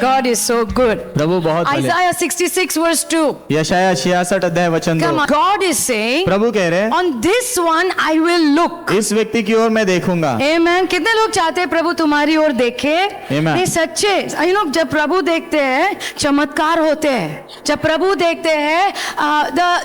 God is so good. प्रभु बहुत भले। Isaiah 66 verse 2. यशायाह 66 अध्याय वचन 2। Come on. God is saying, प्रभु कह रहे हैं on this one I will look. इस व्यक्ति की ओर मैं देखूंगा। Amen. कितने लोग चाहते हैं प्रभु तुम्हारी ओर देखे? Amen. ये सच्चे, जब प्रभु देखते हैं चमत्कार होते हैं। जब प्रभु देखते हैं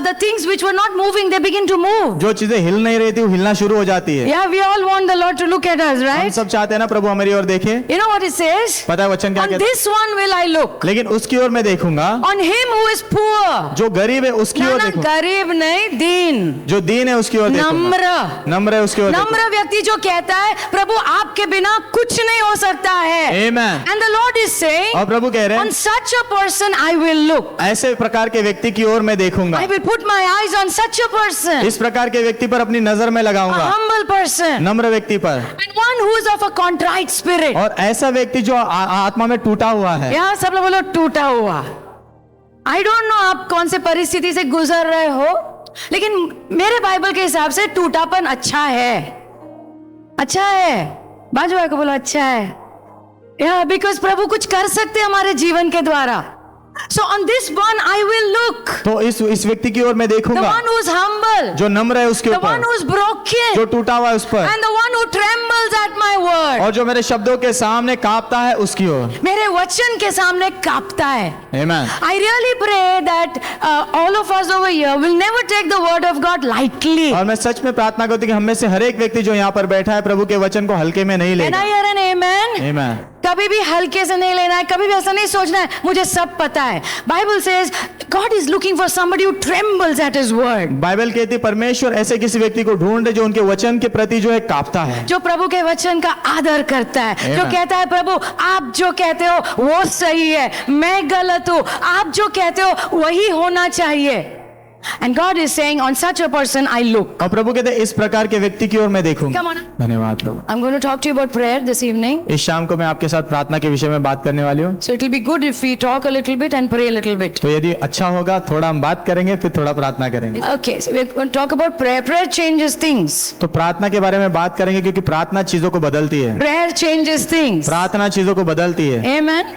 the things which were not moving they begin to move. जो चीजें हिल नहीं रही थी वो हिलना शुरू हो जाती है। Yeah, we all want the Lord to look at us, हम right? सब चाहते हैं ना प्रभु हमारी ओर देखे। You know what it says? पता है वचन क्या On कहता है? this one will I look. लेकिन उसकी ओर मैं देखूंगा On him who is poor. जो गरीब है उसकी ओर ना देखूंगा। गरीब नहीं, दीन, जो दीन है उसकी ओर देखूंगा। नम्र, नम्र है उसकी ओर देखूंगा। नम्र व्यक्ति जो कहता है प्रभु आपके बिना कुछ नहीं हो सकता है। Amen. And the Lord is saying, और प्रभु कह रहे on हैं such a person I will look. ऐसे प्रकार के व्यक्ति की ओर मैं देखूंगा। I will put my eyes on such a person. इस प्रकार के व्यक्ति पर अपनी नजर में A लगाऊंगा। humble person. नम्र व्यक्ति पर। And one who is of a contrite spirit. और ऐसा व्यक्ति जो आत्मा में टूटा हुआ है। यहाँ सब लोग बोलो टूटा हुआ। I don't know आप कौन से परिस्थिति से गुजर रहे हो, लेकिन मेरे बाइबल के हिसाब से टूटापन अच्छा है। अच्छा है। बाजू वाले को बोलो अच्छा है। बिकॉज प्रभु कुछ कर सकते हैं हमारे जीवन के द्वारा। So on this one I will look. तो इस व्यक्ति की ओर मैं The देखूंगा one who is humble. जो नम्र है उसके The one ऊपर, who is broken. जो टूटा हुआ है उस पर, And the one who trembles at my word. और जो मेरे शब्दों के सामने कांपता है उसकी ओर। मेरे वचन के सामने कांपता है। Amen. I really pray that all of us over here will never take the word of God lightly. और मैं सच में प्रार्थना करती हूँ कि हम में से हर एक व्यक्ति जो यहाँ पर बैठा है प्रभु के वचन को हल्के में नहीं Can लेगा। I hear an amen? Amen. कभी भी हल्के से नहीं लेना है, कभी भी ऐसा नहीं सोचना है मुझे सब पता है। Bible says God is looking for somebody who trembles at his word. Bible कहती है परमेश्वर ऐसे किसी व्यक्ति को ढूंढे जो उनके वचन के प्रति जो है कांपता है, जो प्रभु के वचन का आदर करता है, Amen. जो कहता है प्रभु आप जो कहते हो वो सही है, मैं गलत हूं, आप जो कहते हो वही होना चाहिए। And God is saying on such a person I look. और प्रभु कहते हैं इस प्रकार के व्यक्ति की ओर मैं देखूंगा। Come on. धन्यवाद प्रभु। I'm going to talk to you about prayer this evening. इस शाम को मैं आपके साथ प्रार्थना के विषय में बात करने वाली हूँ। So it will be good if we talk a little bit and pray a little bit. तो यदि अच्छा होगा थोड़ा हम बात करेंगे फिर थोड़ा प्रार्थना करेंगे। Okay, so we're going to talk about prayer. Prayer changes things. तो प्रार्थना के बारे में बात करेंगे क्योंकि प्रार्थना चीजों को बदलती है। Prayer changes things. प्रार्थना चीजों को बदलती है। Amen.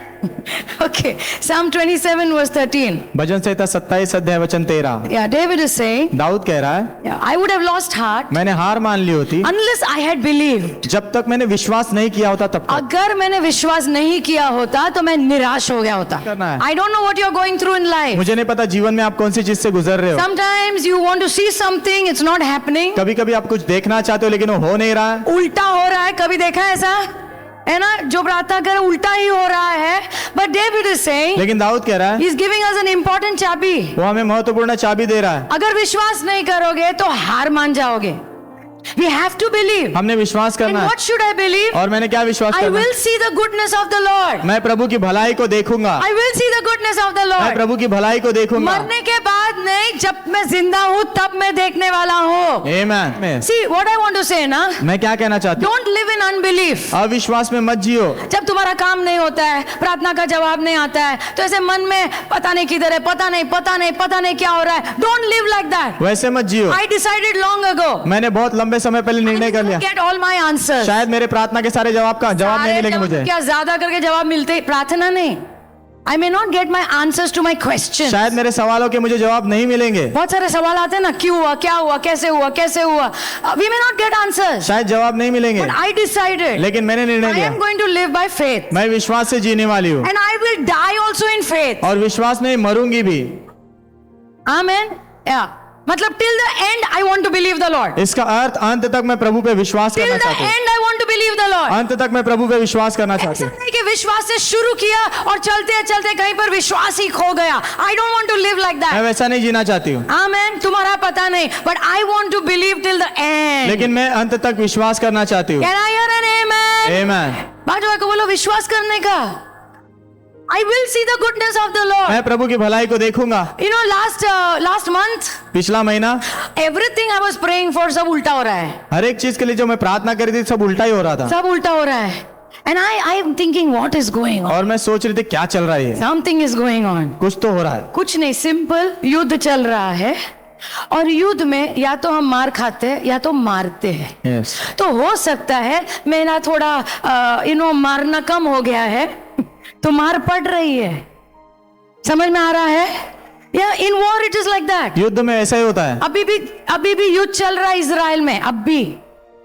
Okay, Psalm 27 verse 13. भजन संहिता 27 अध्याय वचन 13। Yeah, David is saying, Dawood कह रहा है yeah, I would have lost heart मैंने हार मान ली होती unless I had believed. जब तक मैंने विश्वास नहीं किया होता तब तक। अगर मैंने विश्वास नहीं किया होता तो मैं निराश हो गया होता। करना है। I don't know what you're going through in life. मुझे नहीं पता जीवन में आप कौन सी चीज से गुजर रहे हो। Sometimes you want to see something, it's not happening. कभी कभी आप कुछ देखना चाहते हो लेकिन वो हो नहीं रहा है। उल्टा हो रहा है, कभी देखा है ऐसा? है ना, जो प्रार्थना करे उल्टा ही हो रहा है। But David is saying, लेकिन दाऊद कह रहा है he's giving us an important चाबी। वो हमें महत्वपूर्ण चाबी दे रहा है। अगर विश्वास नहीं करोगे तो हार मान जाओगे। We have to believe. हमने विश्वास And करना है। what should I believe? और मैंने क्या विश्वास I करना है? will see the goodness of the Lord. मैं प्रभु की भलाई को देखूंगा। I will see the goodness of the मैं Lord. प्रभु की भलाई को देखूंगा। मरने के बाद नहीं, जब मैं जिंदा हूँ तब मैं देखने वाला हूँ। Amen. See what I want to say ना? मैं क्या कहना चाहती हूँ? Don't live in unbelief. अविश्वास में मत जियो। जब तुम्हारा काम नहीं होता है, प्रार्थना का जवाब नहीं आता है, तो ऐसे मन में पता नहीं किधर है, पता नहीं क्या हो रहा है। Don't live like that. वैसे मत जियो। I decided long ago. मैंने बहुत लंबे समय पहले निर्णय कर लिया। Get all my answers. शायद मेरे प्रार्थना के सारे जवाब नहीं मिलेंगे मुझे। क्या ज्यादा करके जवाब मिलते? प्रार्थना नहीं। I may not get my answers to my questions. शायद मेरे सवालों के मुझे जवाब नहीं मिलेंगे। बहुत सारे सवाल आते हैं ना, क्यों हुआ, क्या हुआ, कैसे हुआ। We may not get answers. शायद जवाब नहीं मिलेंगे। But I decided. लेकिन मैंने निर्णय I लिया am going to live by faith. मैं विश्वास से जीने वाली हूँ And I will die also in faith. और विश्वास में मरूंगी भी। Amen. Yeah. मतलब till the end I want to believe the Lord. इसका अर्थ अंत तक मैं प्रभु पे विश्वास Till करना the चाहती हूँ। end I want to believe the Lord. अंत तक मैं प्रभु पे विश्वास करना चाहती ऐसा हूँ। नहीं कि विश्वास से शुरू किया और चलते कहीं पर विश्वास ही खो गया। I don't want to live like मैं that. वैसा नहीं जीना चाहती हूँ। Amen. तुम्हारा पता नहीं, but I want to believe till the end. लेकिन मैं अंत तक विश्वास करना चाहती हूँ। Can I hear an amen? Amen. बाजू को बोलो विश्वास करने का। I will see the goodness of the Lord. मैं प्रभु की भलाई को देखूंगा। You know last month पिछला महीना everything I was praying for सब उल्टा हो रहा है। हर एक चीज के लिए जो मैं प्रार्थना करी थी सब उल्टा ही हो रहा था। सब उल्टा हो रहा है। And I am thinking what is going on? और मैं सोच रही थी क्या चल रहा है। Something is going on. कुछ तो हो रहा है। कुछ नहीं, सिंपल युद्ध चल रहा है और युद्ध में या तो हम मार खाते हैं या तो मारते हैं। Yes. तो हो सकता है मेरा थोड़ा मारना कम हो गया है तो मार पड़ रही है। समझ में आ रहा है? या in war it is like that. युद्ध में ऐसा ही होता है। अभी भी युद्ध चल रहा है इजराइल में, अब भी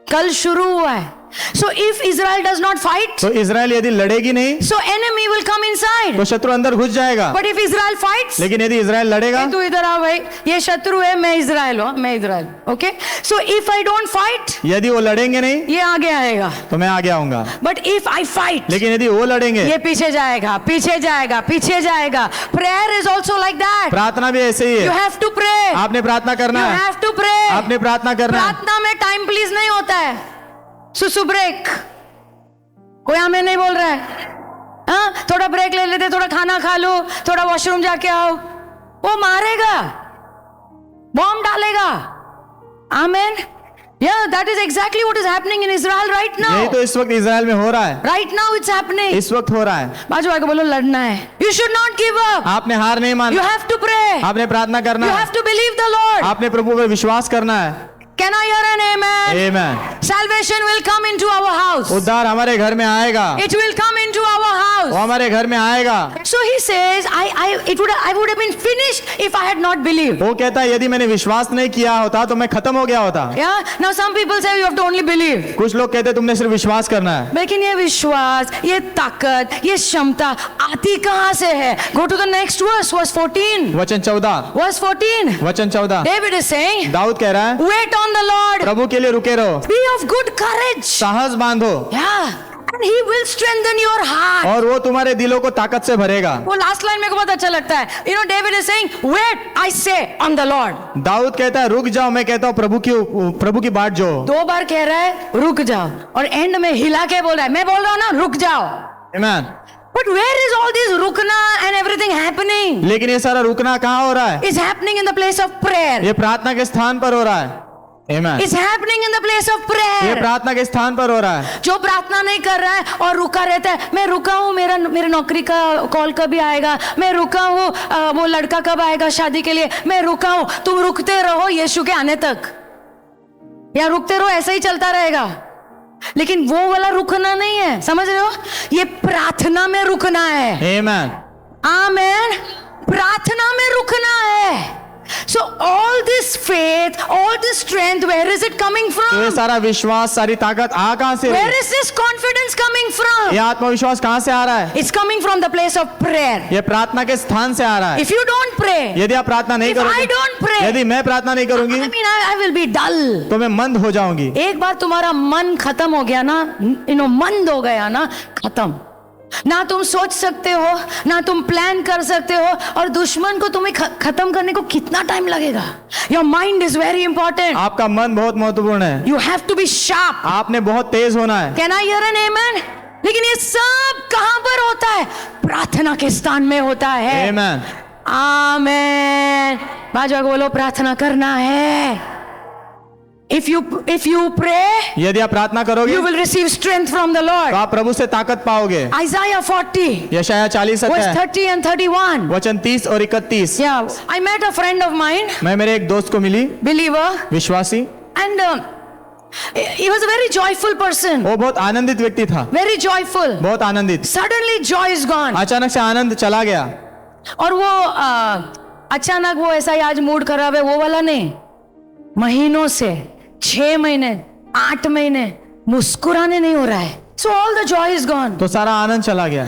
कल शुरू हुआ है। So if Israel does not fight, तो इजराइल यदि लड़ेगी नहीं, so enemy will come inside. तो शत्रु अंदर घुस जाएगा। But if Israel fights, लेकिन यदि इजराइल लड़ेगा, तू इधर आ भाई, ये शत्रु है, मैं इजराइल हूँ, मैं Israel. Okay? So if I don't fight, यदि वो लड़ेंगे नहीं, ये आगे आएगा। तो मैं आगे आऊंगा। But if I fight, लेकिन यदि वो लड़ेंगे, ये पीछे जाएगा, पीछे जाएगा, पीछे जाएगा। Prayer is also like that. प्रार्थना भी ऐसे ही You है। have to pray. आपने प्रार्थना करना You है, have to pray. आपने प्रार्थना करना है। प्रार्थना में टाइम प्लीज नहीं होता है। सुसु ब्रेक, कोई हमें नहीं बोल रहा है। हाँ, थोड़ा ब्रेक ले लेते, थोड़ा खाना खा लो, थोड़ा वॉशरूम जाके आओ। वो मारेगा, बॉम्ब डालेगा। आमेन। Yeah, that is exactly what is happening in Israel right now. यही तो इस वक्त इजराइल में हो रहा है। Right now it's happening. इस वक्त हो रहा है। बाजू आके बोलो लड़ना है। You should not give up. आपने हार नहीं You मानना, have to pray. आपने प्रार्थना करना You है, have to believe the Lord. आपने प्रभु पर विश्वास करना है। Can I hear an amen? Amen. Salvation will come into our house. उद्धार हमारे घर में आएगा, It will come into our house. वो हमारे घर में आएगा। So he says, I would have been finished if I had not believed. वो कहता है यदि मैंने विश्वास नहीं किया होता तो मैं खत्म हो गया होता। Yeah. Now some people say you have to only believe. कुछ लोग कहते हैं तुमने सिर्फ विश्वास करना है। लेकिन ये विश्वास, ये ताकत, ये क्षमता आती कहाँ से है? Go to the next verse 14. वचन 14, Verse 14. वचन 14। David is saying, दाऊद कह रहा है wait on the Lord. प्रभु के लिए रुके रहो, Be of good courage. साहस बांधो, Yeah. And he will strengthen your heart. और वो तुम्हारे दिलों को ताकत से भरेगा। वो लास्ट लाइन मेरे को बहुत अच्छा लगता है। You know, David is saying, wait, I say, on the Lord. Dawood कहता है रुक जाओ, मैं कहता हूँ प्रभु की बाट जो। 2 बार कह रहा है रुक जाओ, और एंड में हिला के बोल रहा है, मैं बोल रहा हूँ ना रुक जाओ। आमेन। But where is all this rukna and everything happening? लेकिन ये सारा रुकना कहाँ हो रहा है? It's happening in the place of prayer. ये प्रार्थना के स्थान पर हो रहा है। आमेन। It's happening in the place of ये prayer. प्रार्थना के स्थान पर हो रहा है। जो प्रार्थना नहीं कर रहा है और रुका रहता है, मैं रुका हूँ, मेरे नौकरी का कॉल कभी आएगा, मैं रुका हूँ, वो लड़का कब आएगा शादी के लिए, मैं रुका हूँ। तुम रुकते रहो यीशु के आने तक, या रुकते रहो, ऐसा ही चलता रहेगा। लेकिन वो वाला रुकना नहीं है, समझ रहे हो? ये प्रार्थना में रुकना है। आमेन। आमेन। प्रार्थना में रुकना है। So all this faith, all this strength, where is it coming तो ये from? सारा विश्वास, सारी ताकत कहाँ से? Where is this confidence coming from? ये आत्मविश्वास कहाँ से आ रहा है? It's coming from the place of prayer. ये प्रार्थना के स्थान से आ रहा है। If you don't pray, यदि आप प्रार्थना नहीं if I करोगे, don't pray, यदि मैं प्रार्थना नहीं करूंगी, I mean, I will be dull. तो मैं मंद हो जाऊंगी। एक बार तुम्हारा मन खत्म हो गया ना, मंद हो गया ना, खत्म। ना तुम सोच सकते हो, ना तुम प्लान कर सकते हो, और दुश्मन को तुम्हें खत्म करने को कितना टाइम लगेगा? Your mind is very important. आपका मन बहुत महत्वपूर्ण है। You have to be sharp. आपने बहुत तेज होना है। Can I hear an amen? लेकिन ये सब कहां पर होता है? प्रार्थना के स्थान में होता है। आमेन। आमेन। बाजू आगे बोलो, प्रार्थना करना है। If you pray, यदि आप प्रार्थना करोगे, you will receive strength from the Lord. तो आप प्रभु से ताकत पाओगे। Isaiah 40, यशायाह 40 verse अध्याय 30 and 31. वचन 30 और 31। Yeah, I met a friend of mine, मैं मेरे एक दोस्त को मिली, believer, विश्वासी। and he was a very joyful person. वो बहुत आनंदित व्यक्ति था, Very joyful. बहुत आनंदित। Suddenly joy is gone. अचानक से आनंद चला गया। और वो अचानक वो ऐसा ही आज मूड खराब है, वो वाला नहीं। महीनों से, 6 महीने, 8 महीने मुस्कुराने नहीं हो रहा है। So all the joy is gone. तो सारा आनंद चला गया।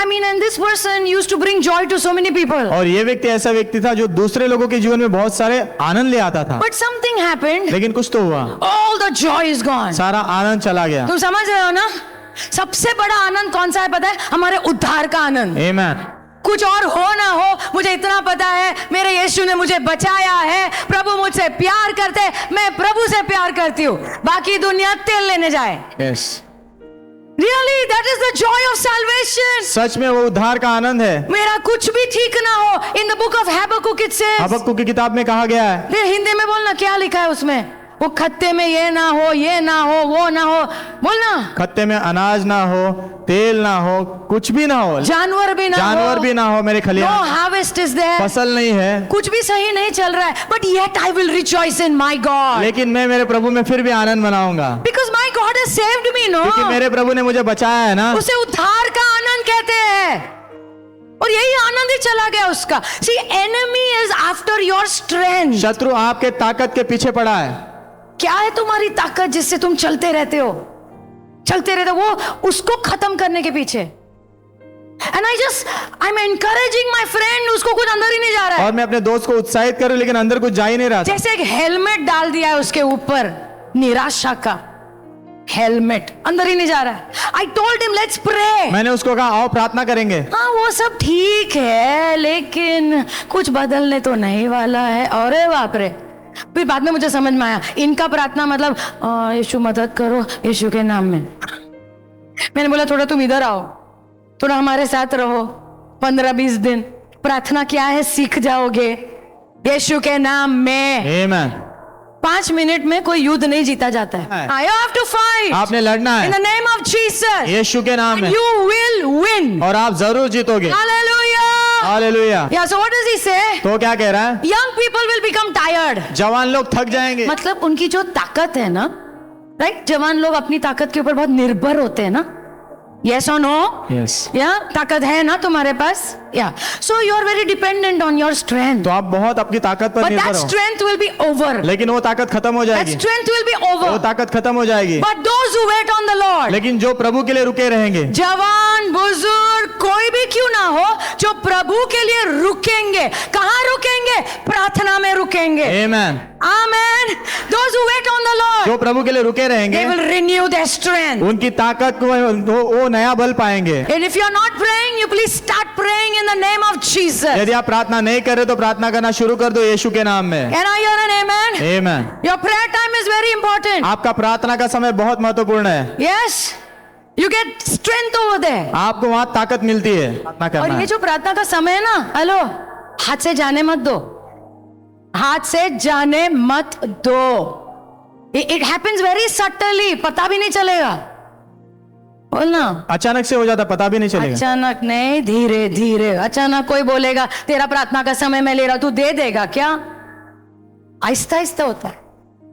I mean, and this person used to bring joy to so many people. और ये व्यक्ति ऐसा व्यक्ति था जो दूसरे लोगों के जीवन में बहुत सारे आनंद ले आता था। But something happened. लेकिन कुछ तो हुआ, All the joy is gone. सारा आनंद चला गया। तुम समझ रहे हो ना? सबसे बड़ा आनंद कौन सा है पता है? हमारे उद्धार का आनंद। आमेन। कुछ और हो ना हो, मुझे इतना पता है, मेरे यीशु ने मुझे बचाया है, प्रभु मुझसे प्यार करते हैं, मैं प्रभु से प्यार करती हूँ, बाकी दुनिया तेल लेने जाए। Yes. Really, that is the joy of salvation. सच में वो उद्धार का आनंद है। मेरा कुछ भी ठीक ना हो, in the book of Habakkuk it says, हबक्कुक की किताब में कहा गया है। फिर हिंदी में बोलना, क्या लिखा है उसमें? वो खत्ते में ये ना हो, ये ना हो, वो ना हो, बोलना। खत्ते में अनाज ना हो, तेल ना हो, कुछ भी ना हो, जानवर भी ना हो, मेरे खलियान no harvest is there, फसल नहीं है, कुछ भी सही नहीं चल रहा है, but yet I will rejoice in my God, लेकिन मैं मेरे प्रभु में फिर भी आनंद मनाऊंगा, because my God has saved me, no? क्योंकि मेरे प्रभु ने मुझे बचाया है ना। उसे उद्धार का आनंद आनंद कहते हैं, और यही आनंद ही चला गया उसका। See enemy is after your strength. शत्रु आपके ताकत के पीछे पड़ा है। क्या है तुम्हारी ताकत जिससे तुम चलते रहते हो, चलते रहते हो? वो उसको खत्म करने के पीछे। And I am encouraging my friend, उसको कुछ अंदर ही नहीं जा रहा है। और मैं अपने दोस्त को उत्साहित करूं, लेकिन अंदर कुछ जा ही नहीं रहा था। जैसे एक हेलमेट डाल दिया है उसके ऊपर, निराशा का हेलमेट, अंदर ही नहीं जा रहा है। I told him let's pray. मैंने उसको कहा आओ प्रार्थना करेंगे। हाँ वो सब ठीक है, लेकिन कुछ बदलने तो नहीं वाला है। अरे बाप रे, फिर बाद में मुझे समझ में आया, इनका प्रार्थना मतलब यीशु मदद करो यीशु के नाम में। मैंने बोला थोड़ा तुम इधर आओ, थोड़ा हमारे साथ रहो 15-20 दिन, प्रार्थना क्या है सीख जाओगे यीशु के नाम में। आमीन। 5 मिनट में कोई युद्ध नहीं जीता जाता है। You have to fight. आपने लड़ना है In the name of Jesus. यीशु के नाम में, You will win. और आप जरूर जीतोगे। Hallelujah. Hallelujah. Yeah, so what does he say? तो क्या कह रहा है? Young people will become tired. जवान लोग थक जाएंगे। मतलब उनकी जो ताकत है ना, राइट? जवान लोग अपनी ताकत के ऊपर बहुत निर्भर होते हैं ना। Yes or no? यस। या ताकत है ना तुम्हारे पास? या so you are very dependent on your strength. तो आप बहुत अपनी ताकत पर बट दैट निर्भर हो, स्ट्रेंथ विल बी ओवर। लेकिन वो ताकत खत्म हो दैट जाएगी। स्ट्रेंथ विल बी वो ओवर। ताकत खत्म हो जाएगी। But those who wait on the lord, लेकिन जो प्रभु के लिए रुके रहेंगे, जवान बुजुर्ग कोई भी क्यों ना हो, जो प्रभु के लिए रुकेंगे, कहाँ रुकेंगे? प्रार्थना में रुकेंगे। आमीन। आमेन। Those who wait on the Lord, जो प्रभु के लिए रुके रहेंगे, they will renew their strength. उनकी ताकत को वो नया बल पाएंगे। And if you are not praying, you please start praying in the name of Jesus. यदि आप प्रार्थना नहीं कर रहे तो प्रार्थना करना शुरू कर दो यीशु के नाम में। Can I hear an amen? आमीन। Your prayer time is very important. आपका प्रार्थना का समय बहुत महत्वपूर्ण है। Yes, you get strength over there. आपको वहां ताकत मिलती है प्रार्थना और करना ये है। जो प्रार्थना का समय है ना, हेलो, हाथ से जाने मत दो, हाथ से जाने मत दो। It happens very subtly, पता भी नहीं चलेगा। बोलना, अचानक से हो जाता, पता भी नहीं चलेगा। अचानक नहीं, धीरे धीरे। अचानक कोई बोलेगा तेरा प्रार्थना का समय मैं ले रहा हूं, तू दे देगा क्या? आहिस्ता आहिस्ता होता है,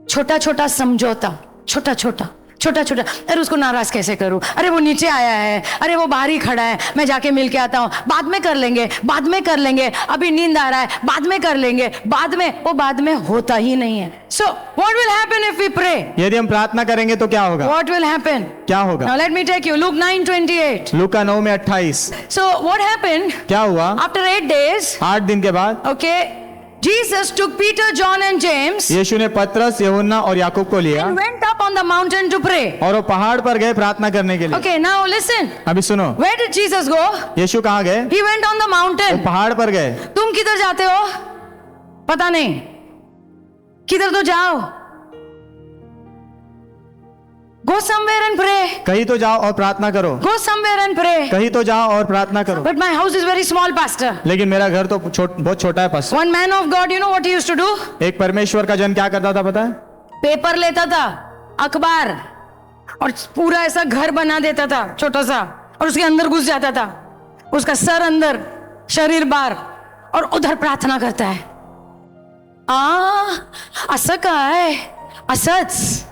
छोटा छोटा समझौता, छोटा छोटा छोटा छोटा। अरे उसको नाराज कैसे करूं, अरे वो नीचे आया है, अरे वो बाहर ही खड़ा है, मैं जाके मिल के आता हूं, बाद में कर लेंगे, बाद में कर लेंगे, अभी नींद आ रहा है, बाद में कर लेंगे, बाद में। वो बाद में होता ही नहीं है। So what will happen if we pray? यदि हम प्रार्थना करेंगे तो क्या होगा? What will happen? क्या होगा? Now let me take you Luke 9:28। लूका 9 में 28। So what happen? क्या हुआ? आफ्टर 8 days, 8 दिन के बाद okay, Jesus took Peter, John and James यीशु ने पतरस, यूहन्ना और याकूब को लिया and went up on the mountain to pray. और वो पहाड़ पर गए प्रार्थना करने के लिए। Okay, now listen. अभी सुनो, Where did Jesus go? यीशु कहाँ गए? He went on the वो mountain. पहाड़ पर गए। तुम किधर जाते हो? पता नहीं, किधर तो जाओ। Go somewhere and pray. कहीं तो जाओ और प्रार्थना करो। Go somewhere and pray. कहीं तो जाओ और प्रार्थना करो। But my house is very small, pastor. लेकिन मेरा घर तो बहुत छोटा है पास। One man of God, you know what he used to do? एक परमेश्वर का जन क्या करता था पता है? पेपर लेता था, अखबार, और पूरा ऐसा घर बना देता था छोटा सा, और उसके अंदर घुस जाता था, उसका सर अंदर, शरीर बाहर, और उधर प्रार्थना करता है। असं काय? असंच।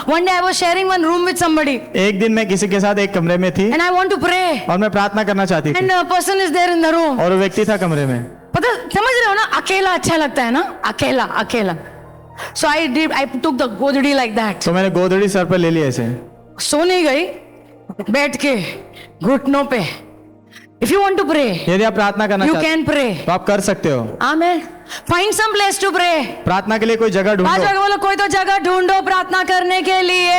One day I was sharing one room with somebody एक दिन मैं किसी के साथ एक कमरे में थी and I want to pray और मैं प्रार्थना करना चाहती थी and a person is there in the room. और वो व्यक्ति था कमरे में। पता, समझ रहे हो ना, अकेला अच्छा लगता है ना, अकेला अकेला। So I took the गोदड़ी like that. तो मैंने गोदड़ी सर पर ले ली ऐसे। सो नहीं गई, बैठ के घुटनों पे। If you want to pray, यदि आप प्रार्थना करना you चाहते can pray. तो आप कर सकते हो। Amen. Find some place to pray. प्रार्थना के लिए कोई जगह पांच ढूंढो। जगह बोलो, कोई तो जगह ढूंढो प्रार्थना करने के लिए।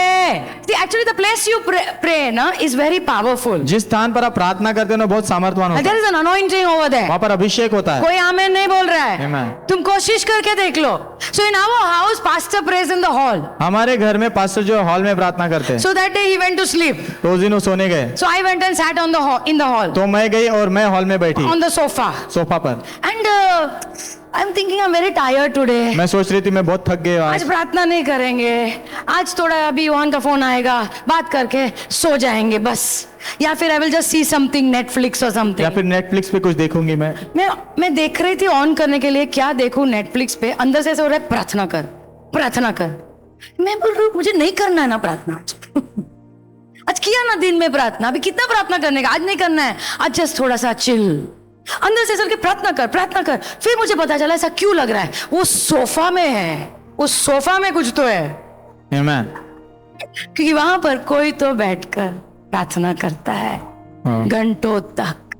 See, actually the place you pray ना is very powerful. जिस स्थान पर आप प्रार्थना करते हो ना बहुत सामर्थ्यवान होता There है। is an anointing over there. वहाँ पर अभिषेक होता है। कोई आमेन नहीं बोल रहा है। Amen. तुम कोशिश करके देख लो। So in our house, pastor prays in the hall. हमारे घर में पास्टर जो हॉल में प्रार्थना करते हैं, So that day he went to sleep. तो उस दिन वो सोने गए। So I went and sat on the hall, in the hall, तो मैं गई और मैं हॉल में बैठी on the sofa. सोफा पर। And I'm thinking I'm very tired today. मैं सोच रही थी मैं बहुत थक गई आज आज। प्रार्थना नहीं करेंगे, आज थोड़ा अभी योहान का फोन आएगा, बात करके सो जाएंगे बस, या फिर I will just see something Netflix और या समथिंग। फिर नेटफ्लिक्स पे कुछ देखूंगी मैं। मैं देख रही थी ऑन करने के लिए, क्या देखूं नेटफ्लिक्स पे, अंदर से ऐसा हो रहा है प्रार्थना कर प्रार्थना कर। मैं बोल रही हूँ मुझे नहीं करना है ना प्रार्थना। आज किया ना दिन में प्रार्थना, अभी कितना प्रार्थना करने का, आज नहीं करना है, आज जस्ट थोड़ा सा चिल, अंदर से चल के प्रार्थना कर। फिर मुझे पता चला ऐसा क्यों लग रहा है, वो सोफा में है, उस सोफा में कुछ तो है। Amen. क्योंकि वहां पर कोई तो बैठकर प्रार्थना करता है घंटों तक।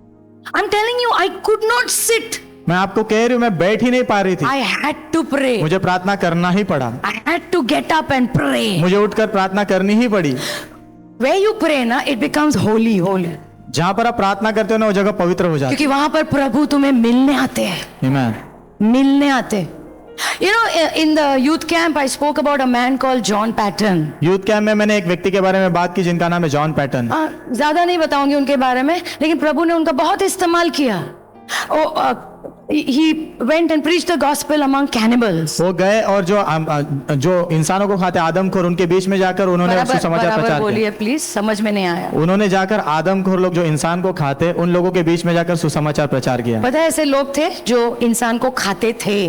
I am telling you, I could not sit, मैं आपको कह रही हूँ, मैं बैठ ही नहीं पा रही थी, आई हैड टू प्रे, मुझे प्रार्थना करना ही पड़ा, I had to get up and pray. मुझे उठकर प्रार्थना करनी ही पड़ी। Where you pray ना, it becomes holy, holy. जहां पर आप प्रार्थना करते हो ना, वो जगह पवित्र हो जाती क्योंकि वहां पर प्रभु तुम्हें मिलने आते हैं, है। Amen. मिलने आते। You know, in the youth camp, I spoke about a man called John Patton. Youth camp में मैंने एक व्यक्ति के बारे में बात की जिनका नाम है जॉन पैटन। ज्यादा नहीं बताऊंगी उनके बारे में, लेकिन प्रभु ने उनका बहुत इस्तेमाल किया। He went and preached the gospel among cannibals. वो गए और जो इंसानों को खाते आदमखोर, उनके बीच में जाकर उन्होंने सुसमाचार प्रचार किया। बोलिए प्लीज, समझ में नहीं आया। उन्होंने जाकर आदमखोर लोग जो इंसान को खाते, उन लोगों के बीच में जाकर सुसमाचार प्रचार किया। पता है ऐसे लोग थे जो इंसान को खाते थे,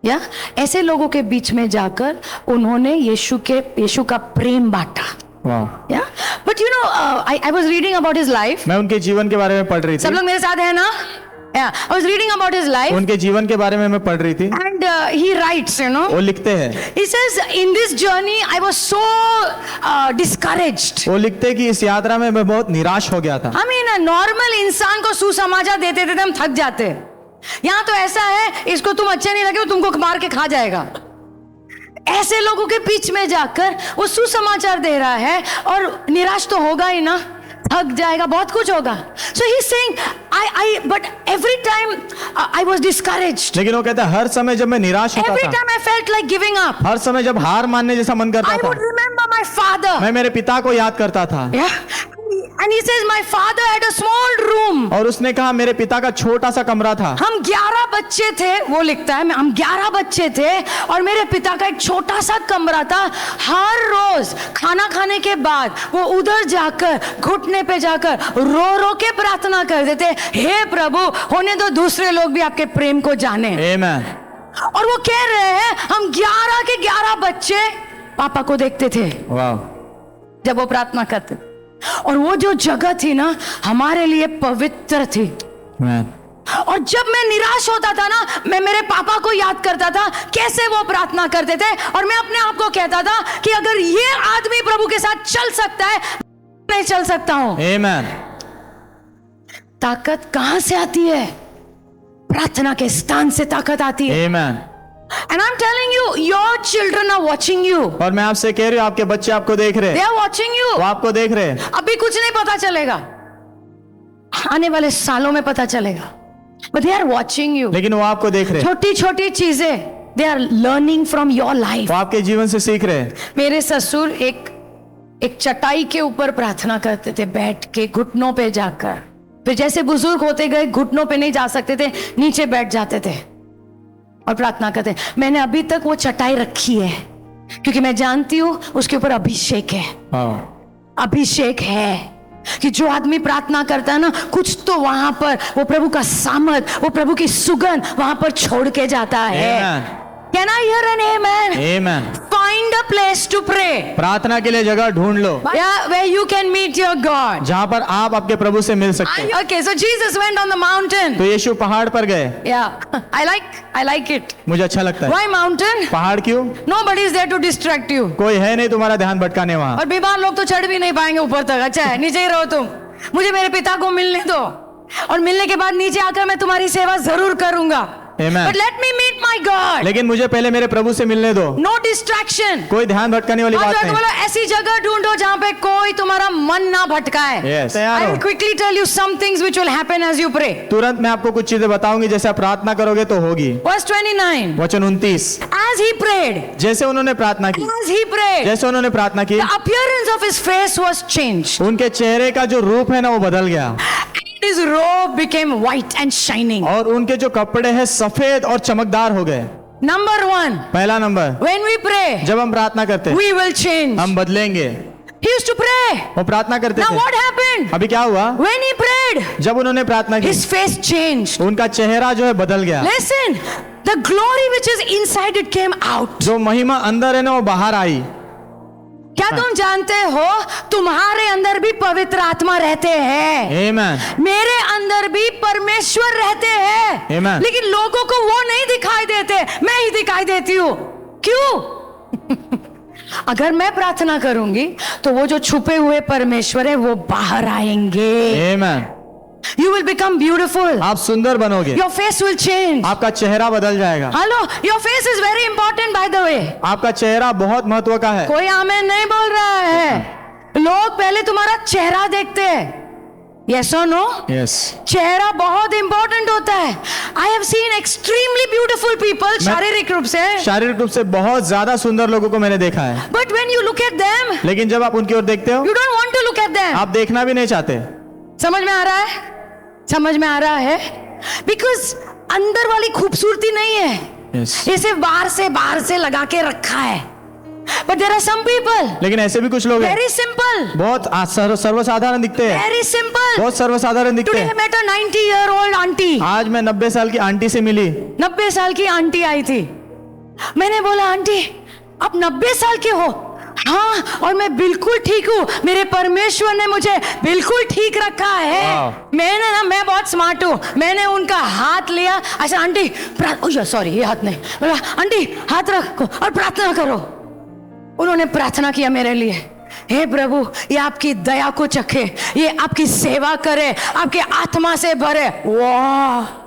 या ऐसे लोगों के बीच में जाकर उन्होंने यीशु का प्रेम बांटा। वाह। But you know, I was reading about his life. मैं उनके जीवन के बारे में पढ़ रही थी। सब लोग मेरे साथ है ना? I was reading about his life. उनके जीवन के बारे में मैं पढ़ रही थी। And he writes, you know. वो लिखते हैं। He says, in this journey, I was so discouraged. वो लिखते हैं कि इस यात्रा में मैं बहुत निराश हो गया था। I mean, नॉर्मल इंसान को सुसमाचार देते देते हम थक जाते। यहाँ तो ऐसा है, इसको तुम अच्छे नहीं लगे, तुमको मार के खा जाएगा। ऐसे लोगों के बीच में जाकर वो सुसमाचार दे रहा है, और निराश तो होगा ही ना, थक जाएगा, बहुत कुछ होगा। So he's saying, but every time I was discouraged. लेकिन वो कहता है हर समय जब मैं निराश होता Every था, time I felt like giving up. हर समय जब हार मानने जैसा मन करता I था, would remember my father. मैं मेरे पिता को याद करता था। Yeah. And he says, my father had a small room. और उसने कहा मेरे पिता का छोटा सा कमरा था। हम 11 बच्चे थे, वो लिखता है, हम 11 बच्चे थे, और मेरे पिता का एक छोटा सा कमरा था। हर रोज खाना खाने के बाद वो उधर जाकर घुटने पे जाकर रो रो के प्रार्थना करते थे, हे प्रभु, होने दो दूसरे लोग भी आपके प्रेम को जाने। Amen. और वो कह रहे हैं हम 11 के 11 बच्चे पापा को देखते थे वाह। जब वो प्रार्थना करते, और वो जो जगह थी ना हमारे लिए पवित्र थी। Amen. और जब मैं निराश होता था ना, मैं मेरे पापा को याद करता था कैसे वो प्रार्थना करते थे, और मैं अपने आप को कहता था कि अगर ये आदमी प्रभु के साथ चल सकता है, मैं चल सकता हूं। Amen. ताकत कहां से आती है? प्रार्थना के स्थान से ताकत आती है। Amen. And I'm telling you, your children are watching you. और मैं आपसे कह रही हूँ, आपके बच्चे आपको देख रहे They हैं, are watching you. वो आपको देख रहे हैं। अभी कुछ नहीं पता चलेगा, आने वाले सालों में पता चलेगा, but they are watching you. लेकिन वो आपको देख रहे हैं, छोटी छोटी चीजें they are learning from your life. वो आपके जीवन से सीख रहे हैं। मेरे ससुर एक चटाई के ऊपर प्रार्थना करते थे, बैठ के घुटनों पे जाकर। फिर जैसे बुजुर्ग होते गए, घुटनों पे नहीं जा सकते थे, नीचे बैठ जाते थे और प्रार्थना करते। मैंने अभी तक वो चटाई रखी है, क्योंकि मैं जानती हूं उसके ऊपर अभिषेक है। अभिषेक है कि जो आदमी प्रार्थना करता है ना, कुछ तो वहां पर वो प्रभु का सामर्थ, वो प्रभु की सुगंध वहां पर छोड़ के जाता है। Can I hear an amen? Amen. Find a place to pray. प्रार्थना के लिए जगह ढूंढ लो, Yeah, where you can meet your God. जहाँ पर आप आपके प्रभु से मिल सकते हैं। Okay, so Jesus went on the mountain. तो यीशु पहाड़ पर गए। Yeah, I like it. मुझे अच्छा लगता है। Why mountain? पहाड़ क्यों? Nobody is there to distract you. कोई है नहीं तुम्हारा ध्यान भटकाने वहाँ। और बीमार लोग तो चढ़ भी नहीं पाएंगे ऊपर तक। अच्छा है, नीचे ही रहो तुम। मुझे मेरे पिता को मिलने दो, और मिलने के बाद नीचे आकर मैं तुम्हारी सेवा जरूर करूंगा। Amen. But let me meet my God. लेकिन मुझे पहले मेरे प्रभु से मिलने दो। No distraction. कोई ध्यान भटकाने वाली बात नहीं। बोलो ऐसी जगह ढूंढो जहाँ पे कोई तुम्हारा मन ना भटकाए। Yes. तैयार I हो? will quickly tell you some things which will happen as you pray. तुरंत मैं आपको कुछ चीजें बताऊंगी, जैसे आप प्रार्थना करोगे तो होगी। Verse 29. वचन 29। As he prayed, जैसे उन्होंने प्रार्थना की, as he prayed, जैसे उन्होंने प्रार्थना की, the appearance of his face was changed. उनके चेहरे का जो रूप है ना, वो बदल गया, His robe became white and shining. और उनके जो कपड़े हैं सफेद और चमकदार हो गए। Number 1. पहला नंबर, When we pray, जब हम प्रार्थना करते हैं we will change. हम बदलेंगे। He used to pray. वो प्रार्थना करते Now थे। what happened? अभी क्या हुआ? When he prayed, जब उन्होंने प्रार्थना की, his face changed. उनका चेहरा जो है बदल गया। Listen, the glory which is inside it came out. जो महिमा अंदर है ना, वो बाहर आई। क्या तुम जानते हो तुम्हारे अंदर भी पवित्र आत्मा रहते हैं? Amen. मेरे अंदर भी परमेश्वर रहते हैं। Amen. लेकिन लोगों को वो नहीं दिखाई देते, मैं ही दिखाई देती हूँ। क्यों? अगर मैं प्रार्थना करूंगी तो वो जो छुपे हुए परमेश्वर है वो बाहर आएंगे। Amen. You will become beautiful. आप सुंदर बनोगे, Your face will change. आपका चेहरा बदल जाएगा। Hello, your face is very important by the way. आपका चेहरा बहुत महत्व का है। कोई आमेन नहीं बोल रहा है। लोग पहले तुम्हारा चेहरा देखते हैं। Yes or no? Yes. चेहरा बहुत इंपॉर्टेंट होता है। I have seen extremely beautiful people, शारीरिक रूप से। शारीरिक रूप से बहुत ज्यादा सुंदर लोगों को मैंने देखा है, But when you look at them, लेकिन जब आप उनकी ओर देखते हो, you don't want to look at them. आप देखना भी नहीं चाहते। समझ में आ रहा है? समझ में आ रहा है? Because अंदर वाली खूबसूरती नहीं है। Yes. ये सिर्फ बाहर से लगा के रखा है। But there are some people, लेकिन ऐसे भी कुछ लोग हैं, very simple, बहुत सर्वसाधारण दिखते हैं, very simple. बहुत सर्वसाधारण दिखते Today I हैं। met a 90-year-old auntie. आज मैं 90 साल की आंटी से मिली। 90 साल की आंटी आई थी। मैंने बोला आंटी आप 90 साल के हो? हाँ, और मैं बिल्कुल ठीक हूँ, मेरे परमेश्वर ने मुझे बिल्कुल ठीक रखा है। मैं बहुत स्मार्ट हूँ। मैंने उनका हाथ लिया, ऐसा आंटी सॉरी ये हाथ नहीं, बोला आंटी हाथ रखो और प्रार्थना करो। उन्होंने प्रार्थना किया मेरे लिए। हे प्रभु, ये आपकी दया को चखे, ये आपकी सेवा करे, आपके आत्मा से भरे। वाह,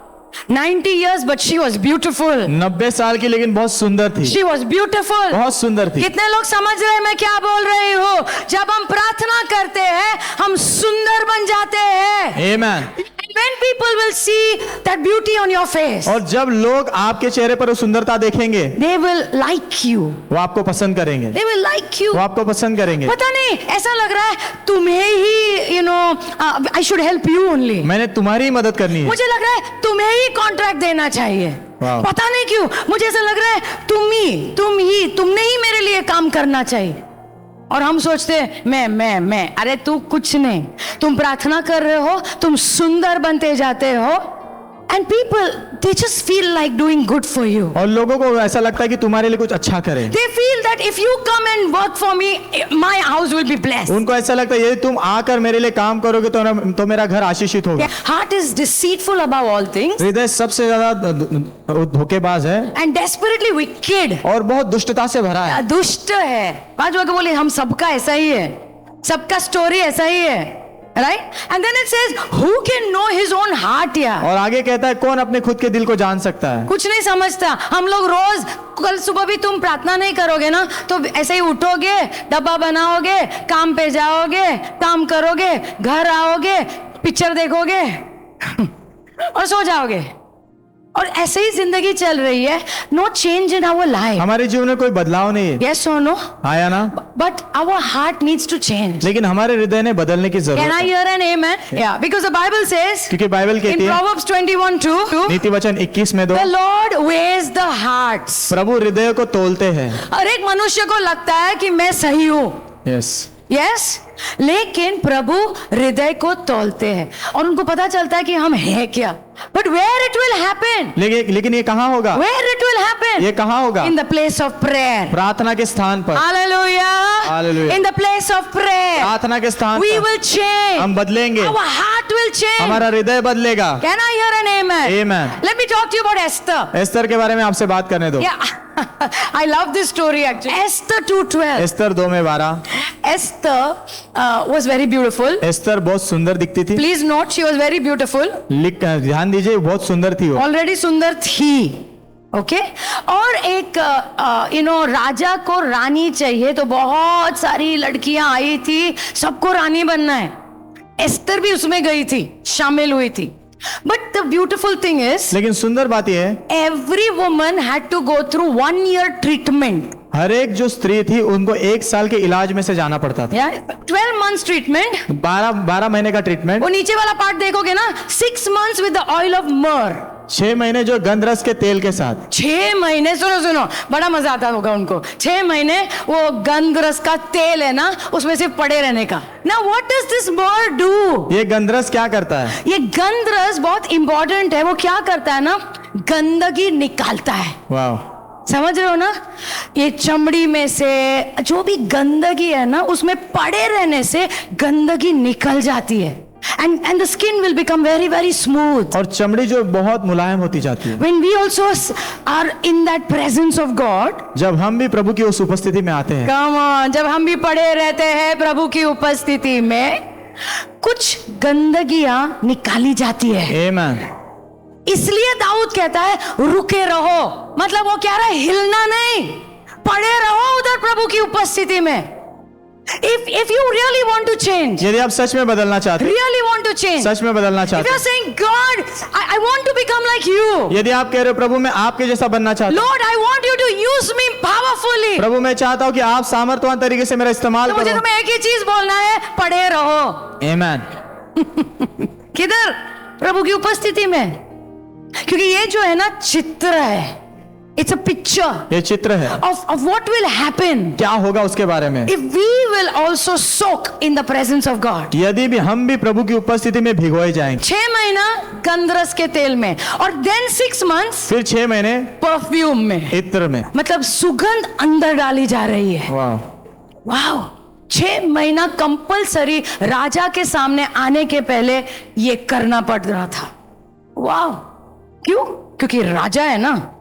90 years but she was beautiful. 90 साल की, लेकिन बहुत सुंदर थी। She was beautiful. बहुत सुंदर थी। कितने लोग समझ रहे हैं मैं क्या बोल रही हूँ? जब हम प्रार्थना करते हैं हम सुंदर बन जाते हैं। Amen. When people will see that beauty on your face, और जब लोग आपके चेहरे पर वो सुंदरता देखेंगे, they will like you. वो आपको पसंद करेंगे, They will like you. वो आपको पसंद करेंगे। पता नहीं, ऐसा लग रहा है तुम्हें ही I should help you only. मैंने तुम्हारी ही मदद करनी है। मुझे लग रहा है तुम्हें ही कॉन्ट्रैक्ट देना चाहिए। Wow. पता नहीं क्यों मुझे ऐसा लग रहा है तुमने ही मेरे लिए काम करना चाहिए। और हम सोचते हैं मैं, अरे तू कुछ नहीं, तुम प्रार्थना कर रहे हो, तुम सुंदर बनते जाते हो। And people, they just feel like doing good for you. और लोगों को ऐसा लगता है कि तुम्हारे लिए कुछ अच्छा करें। They feel that if you come and work for me, my house will be blessed. उनको ऐसा लगता है यदि तुम आकर मेरे लिए काम करोगे तो मेरा घर आशीषित होगा। Heart is deceitful above all things. हृदय सबसे ज्यादा धोखेबाज है And desperately wicked. और बहुत दुष्टता से भरा है। दुष्ट है। पांच लोग बोले हम सबका ऐसा ही है, सबका स्टोरी ऐसा ही है। Right? And then it says, who can know his own heart? यार, और आगे कहता है कौन अपने खुद के दिल को जान सकता है। कुछ नहीं समझता। हम लोग रोज, कल सुबह भी तुम प्रार्थना नहीं करोगे ना तो ऐसे ही उठोगे, डब्बा बनाओगे, काम पे जाओगे, काम करोगे, घर आओगे, पिक्चर देखोगे और सो जाओगे। और ऐसे ही जिंदगी चल रही है। No change in our life. हमारे जीवन में कोई बदलाव नहीं है। यस और नो? आया ना? But our heart needs to change. लेकिन हमारे हृदय ने बदलने की जरूरत Can I है। hear an amen? Yeah, because the Bible says क्योंकि बाइबल in कहती है Proverbs 21:2, नीति वचन 21 में 2, the Lord weighs the hearts. प्रभु हृदय को तोलते हैं। हर एक मनुष्य को लगता है कि मैं सही हूँ। यस। यस, लेकिन प्रभु हृदय को तोलते हैं और उनको पता चलता है कि हम हैं क्या। But where it will happen? लेकिन ये कहाँ होगा? Where it will happen? ये कहाँ होगा? In the place of prayer. प्रार्थना के स्थान पर। Hallelujah. Hallelujah. In the place of prayer प्रार्थना के स्थान वी पर विल चेंज। हम बदलेंगे। Our heart will change. हमारा हृदय बदलेगा। Can I hear an amen? Amen. Let me talk to you about Esther. Esther के बारे में आपसे बात करने दो। I love this story actually. Esther 2:12. Esther 2:12। Esther was very beautiful. Esther बहुत सुंदर दिखती थी। Please note she was very beautiful. ध्यान दीजिए बहुत सुंदर थी वो। Already सुंदर थी। ओके और एक राजा को रानी चाहिए तो बहुत सारी लड़कियां आई थी, सबको रानी बनना है। एस्तर भी उसमें गई थी, शामिल हुई थी। But the beautiful thing is, लेकिन सुंदर बात यह है every woman had to go through 1 year treatment. हर एक जो स्त्री थी उनको 1 साल के इलाज में से जाना पड़ता था। 12 months ट्रीटमेंट। 12 महीने का ट्रीटमेंट। वो नीचे वाला पार्ट देखोगे ना, 6 months with the oil of myrrh। 6 महीने जो गंधरस के तेल के साथ। 6 महीने, सुनो बड़ा मजा आता होगा उनको। 6 महीने वो गंधरस का तेल है ना, उसमें सिर्फ पड़े रहने का। Now what does this myrrh do? ये गंधरस क्या करता है? ये गंधरस बहुत इंपॉर्टेंट है। वो क्या करता है ना, गंदगी निकालता है। वाह, समझ रहे हो ना? ये चमड़ी में से जो भी गंदगी है ना, उसमें पड़े रहने से गंदगी निकल जाती है, and the skin will become very very smooth. और चमड़ी जो बहुत मुलायम होती जाती है। When we also are in that presence of God, जब हम भी प्रभु की उस उपस्थिति में आते हैं, come on, जब हम भी पड़े रहते हैं प्रभु की उपस्थिति में, कुछ गंदगियां निकाली जाती है। आमीन। इसलिए दाऊद कहता है रुके रहो, मतलब वो कह रहा है हिलना नहीं, पड़े रहो उधर प्रभु की उपस्थिति में। If you really want to change, यदि आप सच में बदलना चाहते हैं, really want to change, सच में बदलना if चाहते you're हैं, saying God, I want to become like you, यदि आप कह रहे हो प्रभु मैं आपके जैसा बनना चाहता हूँ, Lord, I want you to use me powerfully, प्रभु मैं चाहता हूँ कि आप सामर्थ्यवान तरीके से मेरा इस्तेमाल तो मुझे करो। तुम्हें एक ही चीज बोलना है, पड़े रहो। आमीन। किधर? प्रभु की उपस्थिति में। क्योंकि ये जो है ना चित्र है, इट्स अ पिक्चर ये चित्र है of what will happen क्या होगा उसके बारे में। if we will also soak in the presence of God. यदि भी हम भी प्रभु की उपस्थिति में भिगोए जाएंगे, 6 महीना गंधरस के तेल में, और then 6 months फिर 6 महीने परफ्यूम में, इत्र में। मतलब सुगंध अंदर डाली जा रही है। वाह, वाह, 6 महीना कंपलसरी राजा के सामने आने के पहले ये करना पड़ रहा था। वाह, क्यों? क्योंकि राजा है ना,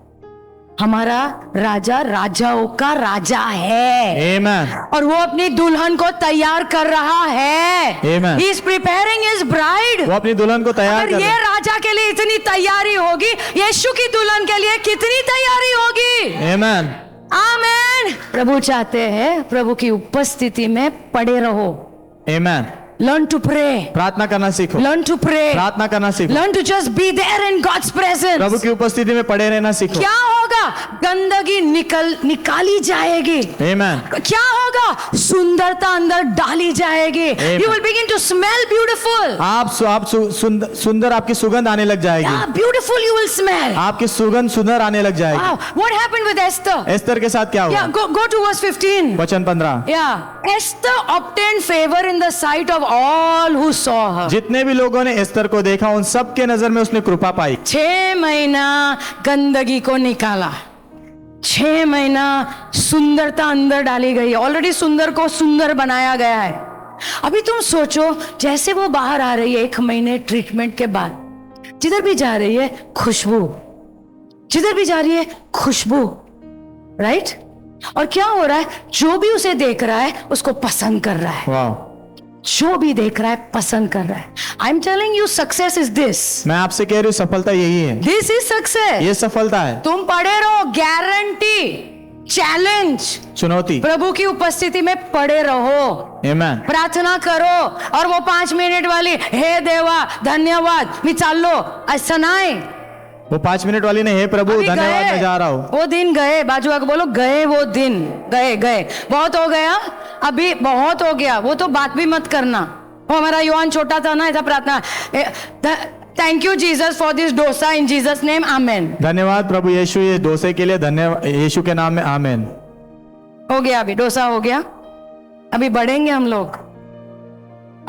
हमारा राजा राजाओं का राजा है। आमीन। और वो अपनी दुल्हन को तैयार कर रहा है। Amen. He is preparing his bride. वो अपनी दुल्हन को तैयार अगर कर ये रहे हैं। राजा के लिए इतनी तैयारी होगी, यीशु की दुल्हन के लिए कितनी तैयारी होगी? आमीन। आमीन। प्रभु चाहते हैं प्रभु की उपस्थिति में पड़े रहो। आमीन। Learn to pray. प्रार्थना करना सीखो, Learn to pray. प्रार्थना करना सीखो, Learn to just be there in God's presence. प्रभु की उपस्थिति में पड़े रहना सीखो। क्या होगा? गंदगी निकाली जाएगी। आमीन। क्या होगा? सुंदरता अंदर डाली जाएगी। Amen. You will begin to smell beautiful. सुंदर आपकी सुगंध आने लग जाएगी। Yeah, beautiful you will smell. आपकी सुगंध सुंदर आने लग जाएगी। Wow. What happened with Esther? Esther के साथ क्या हुआ? Yeah, go to verse 15. वचन 15। Yeah, Esther obtained favor in the sight of all who saw her. जितने भी लोगों ने एस्तर को देखा उन सब के नजर में उसने कृपा पाई। 6 महीना गंदगी को निकाला, 6 महीना सुंदरता अंदर डाली गई। ऑलरेडी सुंदर को सुंदर बनाया गया है। अभी तुम सोचो, जैसे वो बाहर आ रही है 1 महीने ट्रीटमेंट के बाद, जिधर भी जा रही है खुशबू, जिधर भी जा रही है खुशबू, राइट? और क्या हो रहा है? जो भी उसे देख रहा है उसको पसंद कर रहा है। वाह, जो भी देख रहा है पसंद कर रहा है। I am telling you, success is this. मैं आपसे कह रही हूँ सफलता यही है। This is success. ये सफलता है। तुम पड़े रहो, गारंटी, चैलेंज, चुनौती। प्रभु की उपस्थिति में पड़े रहो, आमीन। प्रार्थना करो। और वो 5 मिनिट वाली हे देवा धन्यवाद मी चालो, ऐसा नहीं। वो 5 मिनट वाली ने हे प्रभु अभी धन्यवाद गए, मैं जा रहा हूँ। वो दिन गए, बाजू आके बोलो गए वो दिन, गए बहुत हो गया, अभी बहुत हो गया, वो तो बात भी मत करना। वो हमारा योहान छोटा था ना, ऐसा प्रार्थना, thank you Jesus for this dosa in Jesus name, amen. धन्यवाद प्रभु यीशु ये डोसे के लिए, धन्यवाद यीशु के नाम में, आमेन। हो गया, अभी डोसा हो गया, अभी बढ़ेंगे हम लोग।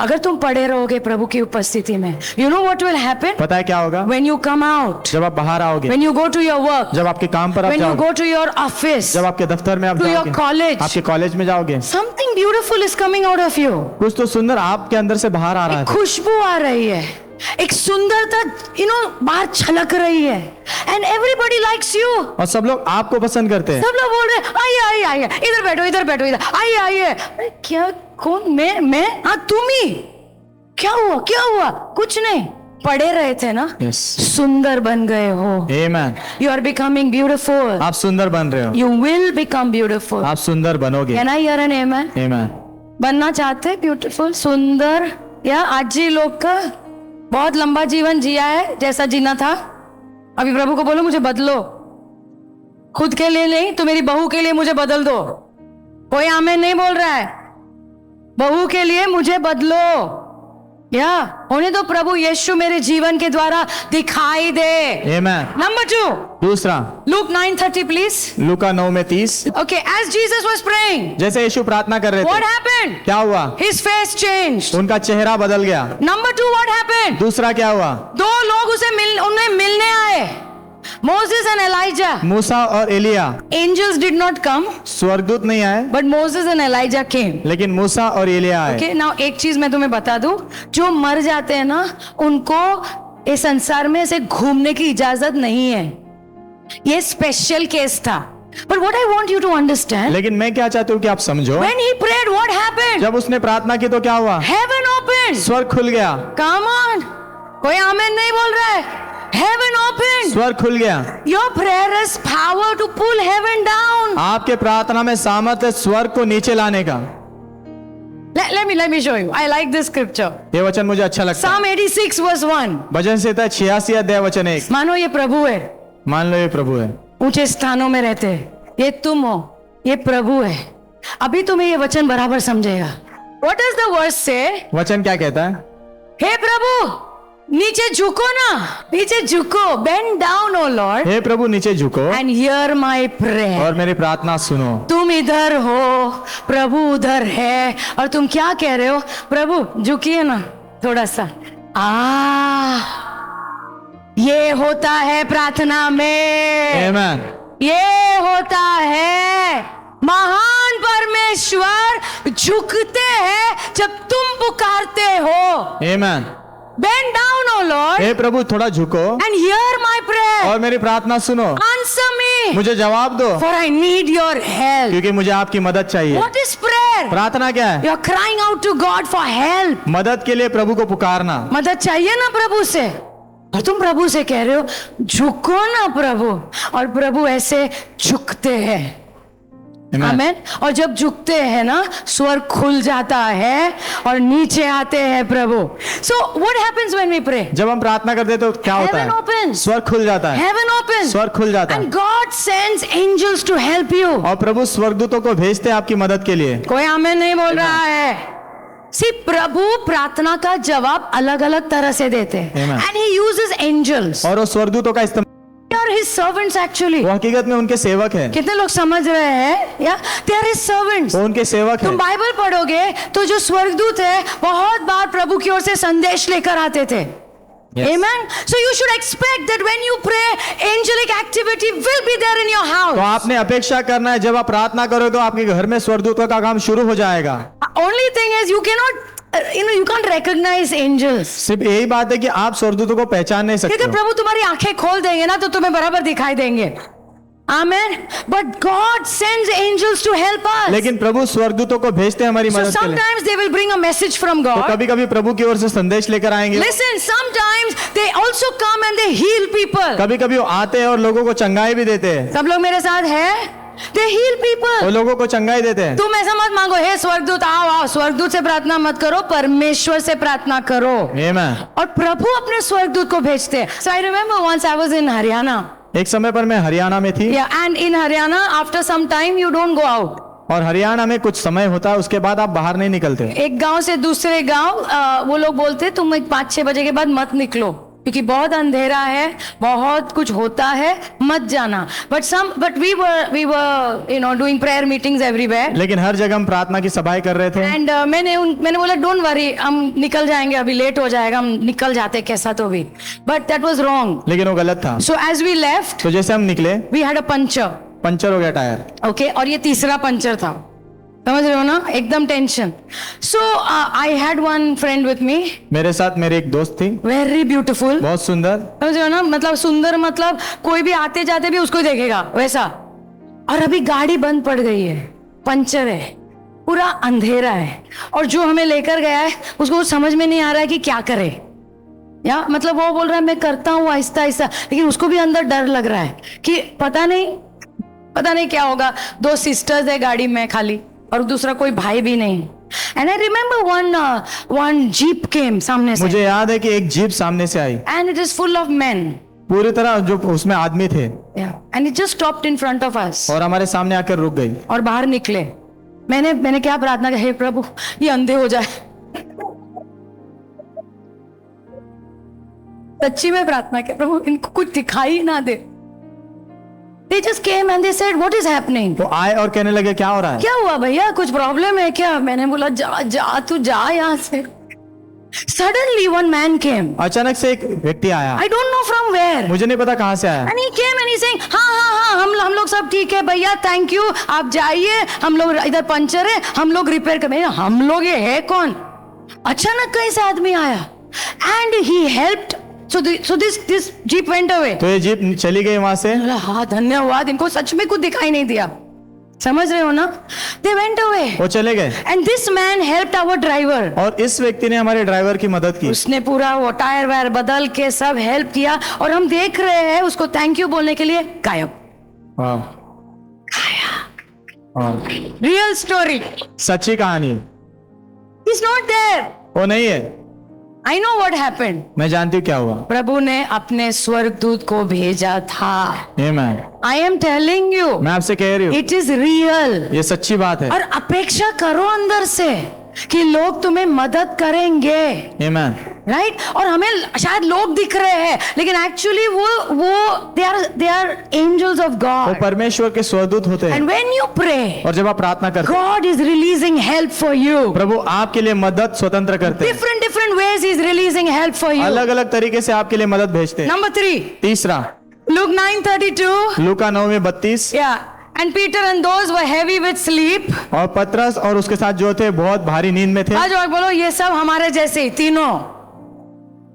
अगर तुम पड़े रहोगे प्रभु की उपस्थिति में, you know what will happen? पता है क्या होगा? व्हेन यू कम आउट, जब आप बाहर आओगे, when you go to your work, जब आपके काम पर आप व्हेन यू जाओगे, गो टू योर ऑफिस, जब आपके दफ्तर में आप to your जाओगे, college, आपके कॉलेज में जाओगे, something beautiful is coming out of you. कुछ तो सुंदर आपके अंदर से बाहर आ रहा है। खुशबू आ रही है, एक सुंदरता बाहर छलक रही है, एंड एवरीबॉडी लाइक्स यू। और सब लोग आपको पसंद करते हैं। सब लोग बोल रहे हैं आइए, इधर बैठो, इधर आइए। अरे क्या, कौन? मैं? हाँ तुम ही। क्या हुआ? कुछ नहीं, पड़े रहे थे ना। Yes. सुंदर बन गए हो। Amen. You are becoming beautiful. आप सुंदर बन रहे हो। You will become beautiful. आप सुंदर बनोगे। Can I hear an amen? Amen. बनना चाहते ब्यूटीफुल, सुंदर? या आज जी लोग का बहुत लंबा जीवन जिया है जैसा जीना था, अभी प्रभु को बोलो मुझे बदलो, खुद के लिए नहीं तो मेरी बहू के लिए मुझे बदल दो। कोई आमेन नहीं बोल रहा है। बहू के लिए मुझे बदलो, या होने दो प्रभु यीशु मेरे जीवन के द्वारा दिखाई दे। Amen. नंबर 2, दूसरा, Luke 9:30 प्लीज। लूका 9 में 30। Okay, as Jesus was praying, जैसे यीशु प्रार्थना कर रहे व्हाट थे, हैपेंड? क्या हुआ? His face changed. उनका चेहरा बदल गया। Number 2, what happened? दूसरा क्या हुआ? 2 लोग उन्हें मिलने आए। Moses and Elijah. मूसा और Elia, Angels did not come, स्वर्गदूत नहीं आए, but Moses and Elijah came. लेकिन मूसा और एलिया आए। Okay, now एक चीज मैं तुम्हें बता दूं, जो मर जाते हैं ना, उनको इस संसार में से घूमने की इजाजत नहीं है। ये स्पेशल केस था। But what I want you to understand, लेकिन मैं क्या चाहती हूँ कि आप समझो, when he prayed, what happened? जब उसने प्रार्थना की तो क्या हुआ? Heaven opened. स्वर्ग खुल गया। Come on, कोई आमेन नहीं बोल रहा है? Heaven opened. स्वर्ग खुल गया। Your prayer has power to pull heaven down. आपके प्रार्थना में सामर्थ्य है स्वर्ग को नीचे लाने का। Let me show you. I like this scripture. ये वचन मुझे अच्छा लगता है। Psalm 86 verse 1. भजन संहिता 86 अध्याय वचन 1। मानो ये प्रभु है, मान लो ये प्रभु है, ऊंचे स्थानों में रहते हैं, ये तुम हो, ये प्रभु है। अभी तुम्हें ये वचन बराबर समझेगा। What does the verse say? वचन क्या कहता है? हे प्रभु, नीचे झुको ना, नीचे झुको, bend down O Lord हे प्रभु नीचे झुको and hear my prayer. और मेरी प्रार्थना सुनो। तुम इधर हो, प्रभु उधर है, और तुम क्या कह रहे हो? प्रभु झुकिए ना थोड़ा सा। ये होता है प्रार्थना में। आमेन। ये होता है, महान परमेश्वर झुकते हैं जब तुम पुकारते हो। आमेन। Bend down O Lord हे प्रभु थोड़ा झुको and hear my prayer. और मेरी प्रार्थना सुनो। Answer me, मुझे जवाब दो, for I need your help. क्योंकि मुझे आपकी मदद चाहिए। What is prayer? प्रार्थना क्या है? You are crying out to God for help. मदद के लिए प्रभु को पुकारना। मदद चाहिए ना प्रभु से, और तुम प्रभु से कह रहे हो झुको ना प्रभु, और प्रभु ऐसे झुकते हैं। आमेन। और जब झुकते हैं ना, स्वर्ग खुल जाता है और नीचे आते हैं प्रभु। So what happens when we pray? जब हम प्रार्थना करते हैं तो क्या होता Heaven है? opens. स्वर्ग खुल जाता है। Heaven opens. स्वर्ग खुल जाता है And God sends angels to help you. और प्रभु स्वर्गदूतों को भेजते हैं आपकी मदद के लिए। कोई आमेन नहीं बोल रहा है। See, प्रभु प्रार्थना का जवाब अलग अलग तरह से देते हैं। Amen. And he uses angels. और वो स्वर्गदूतों का इस्तेमाल, They are his servants actually. वो हकीकत में उनके सेवक है। कितने लोग समझ रहे हैं? या they are his servants. वो उनके सेवक है। तुम बाइबल पढ़ोगे तो जो स्वर्गदूत है बहुत बार प्रभु की ओर से संदेश लेकर आते थे। Yes. Amen. So you should expect that when you pray, angelic activity will be there in your तो house. आपने अपेक्षा करना है जब आप प्रार्थना करो तो आपके घर में स्वर्गदूतों का काम शुरू हो जाएगा। Only thing is you cannot, you can't recognize angels. सिर्फ यही बात है कि आप स्वर्गदूतों को पहचान नहीं सकते क्योंकि हो। प्रभु तुम्हारी आंखें खोल देंगे ना तो तुम्हें बराबर दिखाई देंगे। Amen. But God sends angels to help us. लेकिन प्रभु स्वर्गदूतों को भेजते हैं हमारी So मदद के लिए। sometimes they will bring a message from तो God. कभी कभी प्रभु की ओर से संदेश लेकर आएंगे। Listen, sometimes they also come and they heal people. कभी कभी वो आते हैं और लोगों को चंगाई भी देते हैं। सब लोग मेरे साथ है? They heal people. वो लोगों को चंगाई देते हैं। तुम ऐसा मत मांगो, हे स्वर्गदूत आओ आओ, स्वर्गदूत से प्रार्थना मत करो, परमेश्वर से प्रार्थना करो। आमेन। और प्रभु अपने स्वर्गदूत को भेजते हैं। So I remember once I was in Haryana. एक समय पर मैं हरियाणा में थी। Yeah, and in Haryana after some time you don't go out. और हरियाणा में कुछ समय होता है उसके बाद आप बाहर नहीं निकलते। एक गांव से दूसरे गांव वो लोग बोलते तुम 5-6 बजे के बाद मत निकलो क्योंकि बहुत अंधेरा है, बहुत कुछ होता है, मत जाना। But we were doing prayer meetings everywhere. लेकिन हर जगह हम प्रार्थना की सभाएं कर रहे थे। एंड मैंने बोला डोंट वरी, हम निकल जाएंगे, अभी लेट हो जाएगा, हम निकल जाते कैसा तो भी। But that was wrong. लेकिन वो गलत था। सो एज वी लेफ्ट तो जैसे हम निकले, वी हैड अ पंचर हो गया टायर। ओके, और ये तीसरा पंचर था, समझ रहे हो ना, एकदम tension. So I had one friend with me, मेरे साथ मेरी एक दोस्त थी, वेरी ब्यूटीफुल, बहुत सुंदर। समझ रहे हो ना, मतलब सुंदर मतलब कोई भी आते जाते भी उसको देखेगा वैसा। और अभी गाड़ी बंद पड़ गई है, पंचर है, पूरा अंधेरा है, और जो हमें लेकर गया है उसको समझ में नहीं आ रहा है कि क्या करे। या मतलब वो बोल रहा है मैं करता हूँ आहिस्ता आहिस्ता, लेकिन उसको भी अंदर डर लग रहा है कि पता नहीं क्या होगा। 2 सिस्टर्स है गाड़ी में खाली, और दूसरा कोई भाई भी नहीं। And I remember one jeep came सामने से, मुझे याद है कि एक जीप सामने से आई, and it is full of men, पूरी तरह जो उसमें आदमी थे, and it just stopped in front of us, और हमारे सामने आकर रुक गई। और बाहर निकले। मैंने क्या प्रार्थना की, हे प्रभु ये अंधे हो जाए। सच्ची में प्रार्थना की, प्रभु इनको कुछ दिखाई ना दे। They just came and they said, what is happening? वो आए और कहने लगे क्या हो रहा है? क्या हुआ भैया, कुछ प्रॉब्लम है क्या? मैंने बोला जा तू जा यहाँ से। Suddenly one man came. अचानक से एक व्यक्ति आया, I don't know from where. मुझे नहीं पता कहाँ से आया। And he came and he's saying, हाँ हम लोग सब ठीक है भैया, थैंक यू, आप जाइए, हम लोग इधर पंचर है, हम लोग रिपेयर करेंगे। हम लोग ये है कौन? अचानक कहीं से आदमी आया and he helped. So this jeep went away. तो ये जीप चली गई वहां से। हाँ धन्यवाद, इनको सच में कुछ दिखाई नहीं दिया, समझ रहे हो ना? They went away. वो चले गए And this man helped our driver. और इस व्यक्ति ने हमारे ड्राइवर की मदद की। उसने पूरा वो टायर वायर बदल के सब हेल्प किया और हम देख रहे हैं उसको थैंक यू बोलने के लिए गायब। रियल स्टोरी, सच्ची कहानी। He's not there. वो नहीं है। I know what happened. मैं जानती हूँ क्या हुआ। प्रभु ने अपने स्वर्गदूत को भेजा था। Amen. I am telling you. मैं आपसे कह रही हूँ, It is real. ये सच्ची बात है। और अपेक्षा करो अंदर से कि लोग तुम्हें मदद करेंगे, Amen. राइट? और हमें शायद लोग दिख रहे हैं लेकिन एक्चुअली वो they are angels of वो God. परमेश्वर के स्वदूत होते हैं। And when you pray, और जब आप प्रार्थना करते हैं, God is releasing help for you. प्रभु आपके लिए मदद स्वतंत्र करते हैं। Different ways He's releasing help for you. अलग अलग तरीके से आपके लिए मदद भेजते हैं। Number 3, तीसरा, Luke 9:32. Luka 9:32। Yeah. And Peter and those were heavy with sleep. और पतरस और उसके साथ जो थे बहुत भारी नींद में थे। आज और बोलो ये सब हमारे जैसे ही तीनों।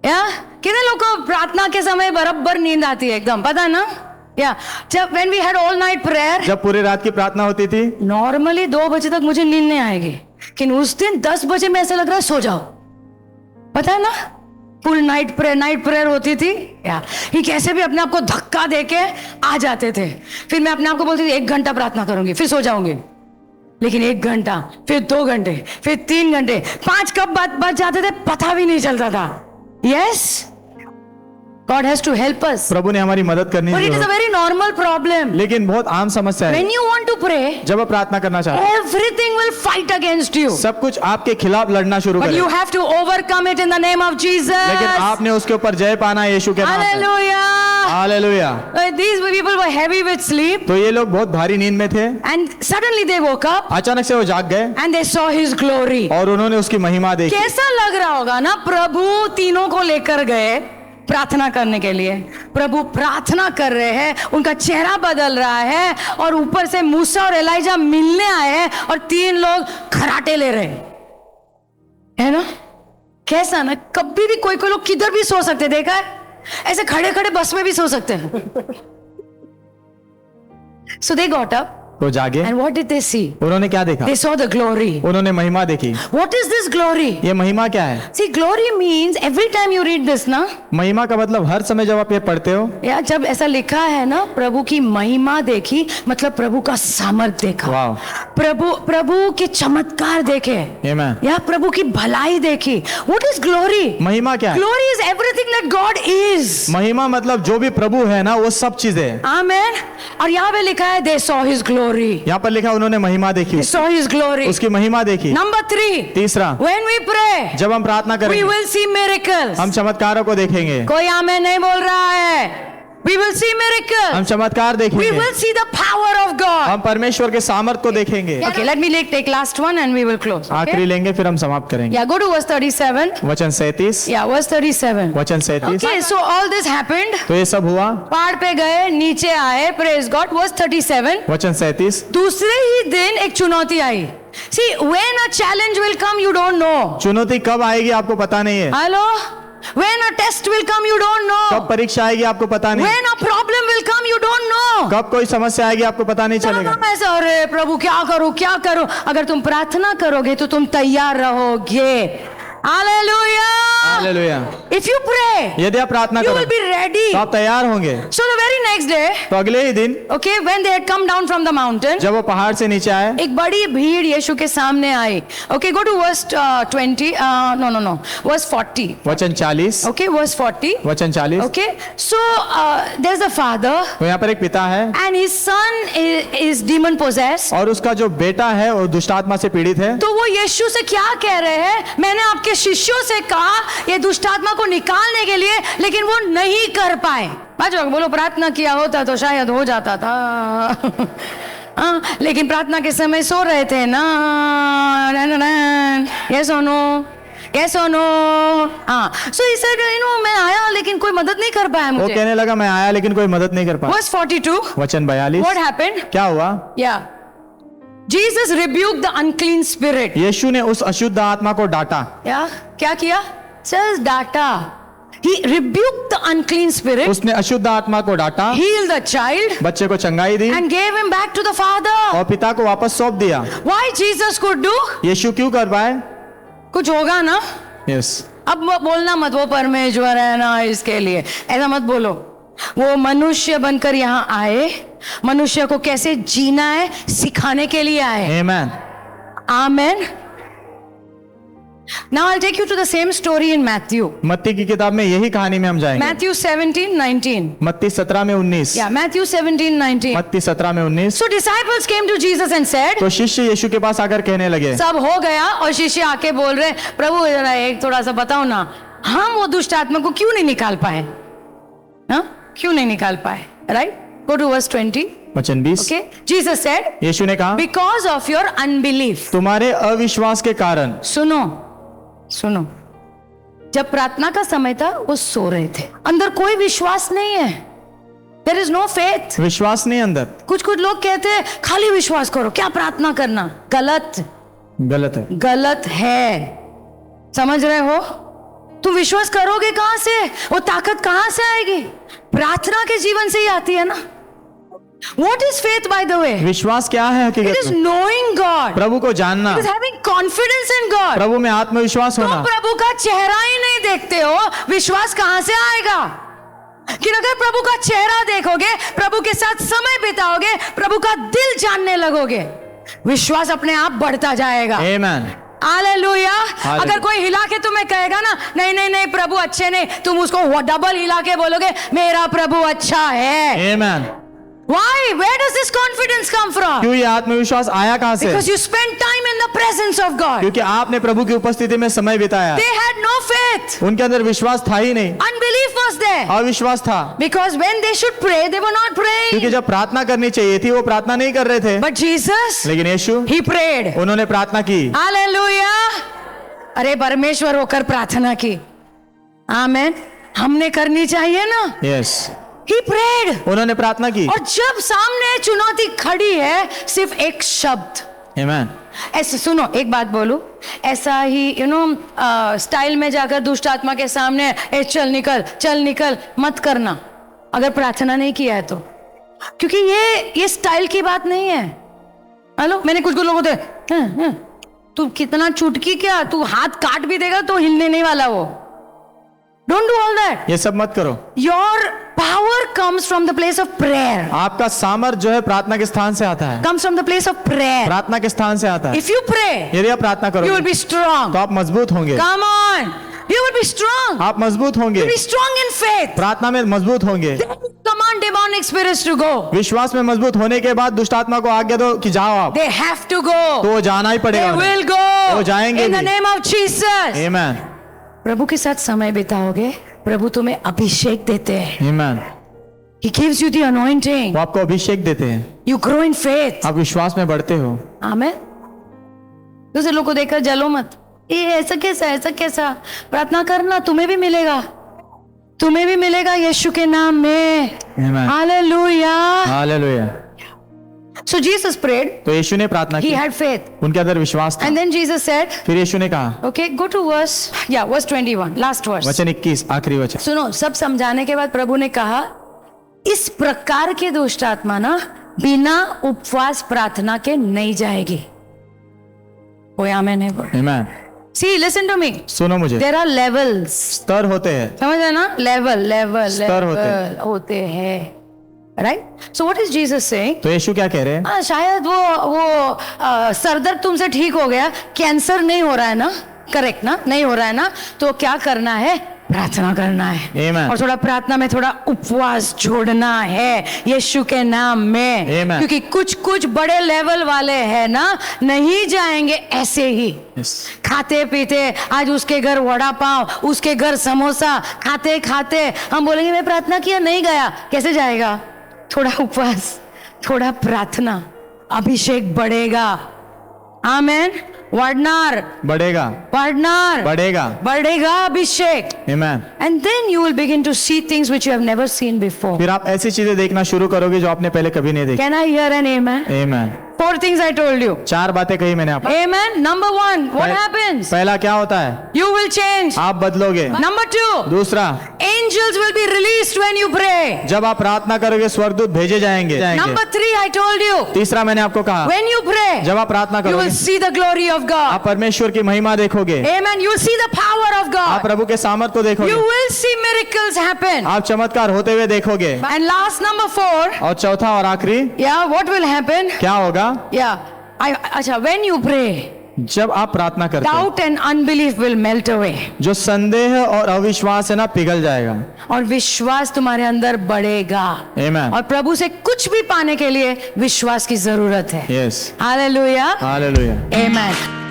या कितने लोग को प्रार्थना के समय बराबर नींद आती है एकदम, पता है ना? या जब when we had all night prayer, जब पूरी रात की प्रार्थना होती थी, नॉर्मली 2 बजे तक मुझे नींद नहीं आएगी, लेकिन उस दिन 10 बजे में ऐसा लग रहा है सो जाओ, पता है ना? फुल नाइट प्रेयर होती थी। या ये कैसे भी अपने आप को धक्का देके आ जाते थे। फिर मैं अपने आप को बोलती थी 1 घंटा प्रार्थना करूंगी फिर सो जाऊंगी, लेकिन 1 घंटा, फिर 2 घंटे, फिर 3 घंटे, 5 कब बच जाते थे पता भी नहीं चलता था। Yes, God has to help us. प्रभु ने हमारी मदद करनी But it is a है, very normal problem. लेकिन बहुत आम समस्या है। When you want to pray, जब आप प्रार्थना करना चाहते हैं, everything will fight against you. सब कुछ आपके खिलाफ लड़ना शुरू But you करेगा, have to overcome it in the name of Jesus. लेकिन आपने उसके ऊपर जय पाना है यीशु के नाम से। Hallelujah. Hallelujah. These people were heavy with sleep, तो ये लोग बहुत भारी नींद में थे। and suddenly they woke up अचानक से वो जाग गए and they saw His glory. और उन्होंने उसकी महिमा देखी। कैसा लग रहा होगा ना? प्रभु तीनों को लेकर गए प्रार्थना करने के लिए। प्रभु प्रार्थना कर रहे हैं, उनका चेहरा बदल रहा है और ऊपर से मूसा और एलाइजा मिलने आए हैं और 3 लोग खराटे ले रहे हैं, है ना? कैसा ना, कभी भी कोई लोग किधर भी सो सकते, देखा है? ऐसे खड़े खड़े बस में भी सो सकते हैं। So they got up तो जागे, and what did they see? उन्होंने क्या देखा? They saw the glory. उन्होंने महिमा देखी। What is this glory? ये महिमा क्या है? See, glory means every time you read this, ना, महिमा का मतलब हर समय जब आप ये पढ़ते हो, या जब ऐसा लिखा है ना, प्रभु की महिमा देखी, मतलब प्रभु का सामर्थ देखा, वाह, प्रभु के चमत्कार देखे, आमेन, या प्रभु की भलाई देखी। What is glory? महिमा क्या है? Glory is everything that God is. महिमा मतलब जो भी प्रभु है ना, वो सब चीजें। Amen. और यहाँ पे लिखा है they saw His glory. यहाँ पर लिखा उन्होंने महिमा देखी, They saw His glory. उसकी महिमा देखी। Number 3. तीसरा, When we pray, जब हम प्रार्थना we करेंगे, will see miracles. हम चमत्कारों को देखेंगे। कोई आमेन नहीं बोल रहा है? We will see miracles. हम चमत्कार We देखेंगे, will see the power of God. हम परमेश्वर के सामर्थ को देखेंगे। Okay, let me take last one and we will close. आखिरी Okay? लेंगे फिर हम समाप्त करेंगे। Yeah, go to verse 37. वचन 37, Yeah, verse 37. वचन 37। Okay, so all this happened. तो ये सब हुआ। पहाड़ पे गए, नीचे आए, praise God. Verse 37. वचन 37, दूसरे ही दिन एक चुनौती आई. See, when a challenge will come, you don't know. चुनौती कब आएगी आपको पता नहीं है। Hello? When a test will come, you don't know. कब परीक्षा आएगी आपको पता नहीं। When a problem will come, you don't know. कब कोई समस्या आएगी आपको पता नहीं चलेगा। हम ऐसा, अरे प्रभु क्या करूं? अगर तुम प्रार्थना करोगे तो तुम तैयार रहोगे। Hallelujah. Hallelujah. If you pray, यदि आप प्रार्थना you will करोगे be ready. तो आप तैयार होंगे। So the very next day, तो अगले ही दिन okay, when they had come down from the mountain, जब वो पहाड़ से नीचे आए, एक बड़ी भीड़ यीशु के सामने आई. Okay, go to verse 20. No. Verse 40. वचन 40, Okay, verse 40. वचन 40। Okay, so there's a father तो यहाँ पर एक पिता है and his son is demon possessed. और उसका जो बेटा है वो दुष्ट आत्मा से पीड़ित है। तो वो यीशु से क्या कह रहे हैं? मैंने आपके शिष्यों से कहा ये दुष्ट आत्मा को निकालने के लिए, लेकिन वो नहीं कर पाए। बोलो प्रार्थना किया होता तो शायद हो जाता था। लेकिन प्रार्थना के समय सो रहे थे ना। यस और नो? Yes or no? हाँ. So he said, मैं आया लेकिन कोई मदद नहीं कर पाया वो मुझे. कहने लगा मैं आया लेकिन कोई मदद नहीं कर पाया। Verse 42. वचन 42। What happened? क्या हुआ? Yeah. Jesus rebuked the unclean spirit. यीशु ने उस अशुद्ध आत्मा को डांटा। Yeah. क्या किया? Says data. He rebuked the unclean spirit. उसने अशुद्ध आत्मा को डांटा, Healed the child. बच्चे को चंगाई दी And gave him back to the father. और पिता को वापस सौंप दिया। Why Jesus could do? यीशु क्यों कर पाए? कुछ होगा ना? यस। अब बोलना मत वो परमेश्वर है ना इसके लिए, ऐसा मत बोलो। वो मनुष्य बनकर यहाँ आए, मनुष्य को कैसे जीना है सिखाने के लिए आए। आमेन। आमेन। Now I'll take you to the same story in Matthew. मत्ती की किताब में यही कहानी में हम जाएंगे। Matthew 17:19. मत्ती 17 में 19। Yeah, Matthew 17:19. मत्ती 17 में 19। So disciples came to Jesus and said, तो शिष्य यीशु के पास आकर कहने लगे, सब हो गया और शिष्य आके बोल रहे, प्रभु जरा एक थोड़ा सा बताओ ना, हम वो दुष्ट आत्मा को क्यों नहीं निकाल पाए? हाँ? क्यों नहीं निकाल पाए? Right? Go to verse 20. वचन 20। Okay? Jesus said, यीशु ने कहा, because of your unbelief. तुम्हारे अविश्वास के कारण। सुनो, जब प्रार्थना का समय था वो सो रहे थे, अंदर कोई विश्वास नहीं है। There is no faith. विश्वास नहीं अंदर। कुछ लोग कहते हैं खाली विश्वास करो, क्या प्रार्थना करना? गलत है। समझ रहे हो? तुम विश्वास करोगे कहां से? वो ताकत कहां से आएगी? प्रार्थना के जीवन से ही आती है ना। What is faith, by the way? विश्वास क्या है It is हकीकत में? knowing God. प्रभु को जानना, It is having confidence in God. प्रभु में आत्मविश्वास तुम होना। प्रभु का चेहरा ही नहीं देखते हो, विश्वास कहां से आएगा? कि अगर प्रभु का चेहरा देखोगे, प्रभु के साथ समय बिताओगे, प्रभु का दिल जानने लगोगे, विश्वास अपने आप बढ़ता जाएगा। आमेन। हालेलुया। अगर कोई हिला के तुम्हें कहेगा ना, नहीं प्रभु अच्छे नहीं, तुम उसको डबल हिला के बोलोगे, मेरा प्रभु अच्छा है। आमेन। Why? Where does this confidence come from? क्यों ये आत्मविश्वास आया कहां से? Because you spend time in the presence of God. क्योंकि आपने प्रभु की उपस्थिति में समय बिताया। They had no faith. उनके अंदर विश्वास था ही नहीं, Unbelief was there. अविश्वास था। Because when they should pray, they were not praying. क्योंकि जब प्रार्थना करनी चाहिए थी वो प्रार्थना नहीं कर रहे थे। But Jesus, लेकिन यीशु, He prayed. उन्होंने प्रार्थना की। Hallelujah. अरे परमेश्वर होकर प्रार्थना की। आमेन। हमने करनी चाहिए ना। यस। He prayed. उन्होंने प्रार्थना की। और जब सामने चुनौती खड़ी है, सिर्फ एक शब्द। आमेन। ऐसे सुनो, एक बात बोलूं, ऐसा ही स्टाइल में जाकर दुष्ट आत्मा के सामने चल निकल मत करना अगर प्रार्थना नहीं किया है तो, क्योंकि ये स्टाइल की बात नहीं है। हेलो, मैंने कुछ लोगों को तू कितना चुटकी, क्या तू हाथ काट भी देगा तो हिलने नहीं वाला वो। Don't do all that. ये सब मत करो। Your power comes from the place of prayer. आपका सामर्थ जो है प्रार्थना के स्थान से आता है। Comes from the place of prayer. प्रार्थना के स्थान से आता है। इफ यू प्रे, यदि आप प्रार्थना यू करोगे विल बी स्ट्रांग, तो आप मजबूत होंगे। Come on, you will be strong, आप मजबूत होंगे। You will be strong in faith. प्रार्थना में मजबूत होंगे। Command demonic spirits to go. विश्वास में मजबूत होने के बाद दुष्ट आत्मा को आज्ञा दो कि जाओ आप। They have to go. तो वो जाना ही दे पड़ेगा। Will go. वो जाएंगे इन द भी। Name of Jesus. आमेन। प्रभु के साथ समय बिताओगे, प्रभु तुम्हें अभिषेक देते हैं। आमेन। He gives you the anointing. वो आपको अभिषेक देते हैं। You grow in faith. आप विश्वास में बढ़ते हो। आमेन। दूसरे लोग को देखकर जलो मत, ये ऐसा कैसा। प्रार्थना करना, तुम्हें भी मिलेगा यीशु के नाम में। Amen. Hallelujah. Hallelujah. So Jesus prayed. तो यीशु ने प्रार्थना He की। had faith. उनके अंदर विश्वास था। And then Jesus said, फिर यीशु ने कहा, okay, go to verse 21, last verse. वचन 21, आखिरी वचन। सुनो, सब समझाने के बाद प्रभु ने कहा, इस प्रकार के दुष्ट आत्मा ना बिना उपवास प्रार्थना के नहीं जाएगी। कोई आमेन नहीं बोल। आमेन। See, listen to me. सुनो मुझे। There are levels. स्तर होते हैं। समझ रहे ना? लेवल स्तर होते हैं। Right? So what is Jesus saying? तो यीशु क्या कह रहे हैं? शायद वो सरदर्द तुमसे ठीक हो गया, कैंसर नहीं हो रहा है ना, करेक्ट ना, नहीं हो रहा है ना, तो क्या करना है? प्रार्थना करना है। Amen. और थोड़ा प्रार्थना में थोड़ा उपवास जोड़ना है यीशु के नाम में। Amen. क्योंकि कुछ बड़े लेवल वाले हैं ना, नहीं जाएंगे ऐसे ही। Yes. खाते पीते, आज उसके घर वड़ा पाव, उसके घर समोसा, खाते खाते हम बोलेंगे मैं प्रार्थना किया, नहीं गया, कैसे जाएगा? थोड़ा उपवास, थोड़ा प्रार्थना, अभिषेक बढ़ेगा। आमेन। Vardnar, बढ़ेगा, Vardnar, बढ़ेगा। बढ़ेगा अभिषेक. Amen. And then you will begin to see things which you have never seen before. फिर आप ऐसी चीजें देखना शुरू करोगे जो आपने पहले कभी नहीं देखी। Can I hear an amen? Amen. 4 things I told you. 4 बातें कही मैंने आपको। Amen. Number 1, what happens? पहला क्या होता है? You will change. आप बदलोगे। Number 2, दूसरा, angels will be released when you pray. जब आप प्रार्थना करोगे स्वर्गदूत भेजे जाएंगे। Number 3, I told you. तीसरा मैंने आपको कहा, When you pray, जब आप प्रार्थना you will करोगे see the glory of आप God. परमेश्वर की महिमा देखोगे, Amen. You will see the power of आप God. प्रभु के सामर्थ को You देखोगे, will see miracles happen. आप चमत्कार होते हुए देखोगे। And last, number 4, और चौथा और आखिरी yeah, what will happen? क्या होगा? Yeah, अच्छा, when you pray, जब आप प्रार्थना करते हो, doubt and unbelief will melt away. जो संदेह और अविश्वास है ना पिघल जाएगा। और विश्वास तुम्हारे अंदर बढ़ेगा। Amen. और प्रभु से कुछ भी पाने के लिए विश्वास की जरूरत है। Yes. Hallelujah, Hallelujah. आमेन।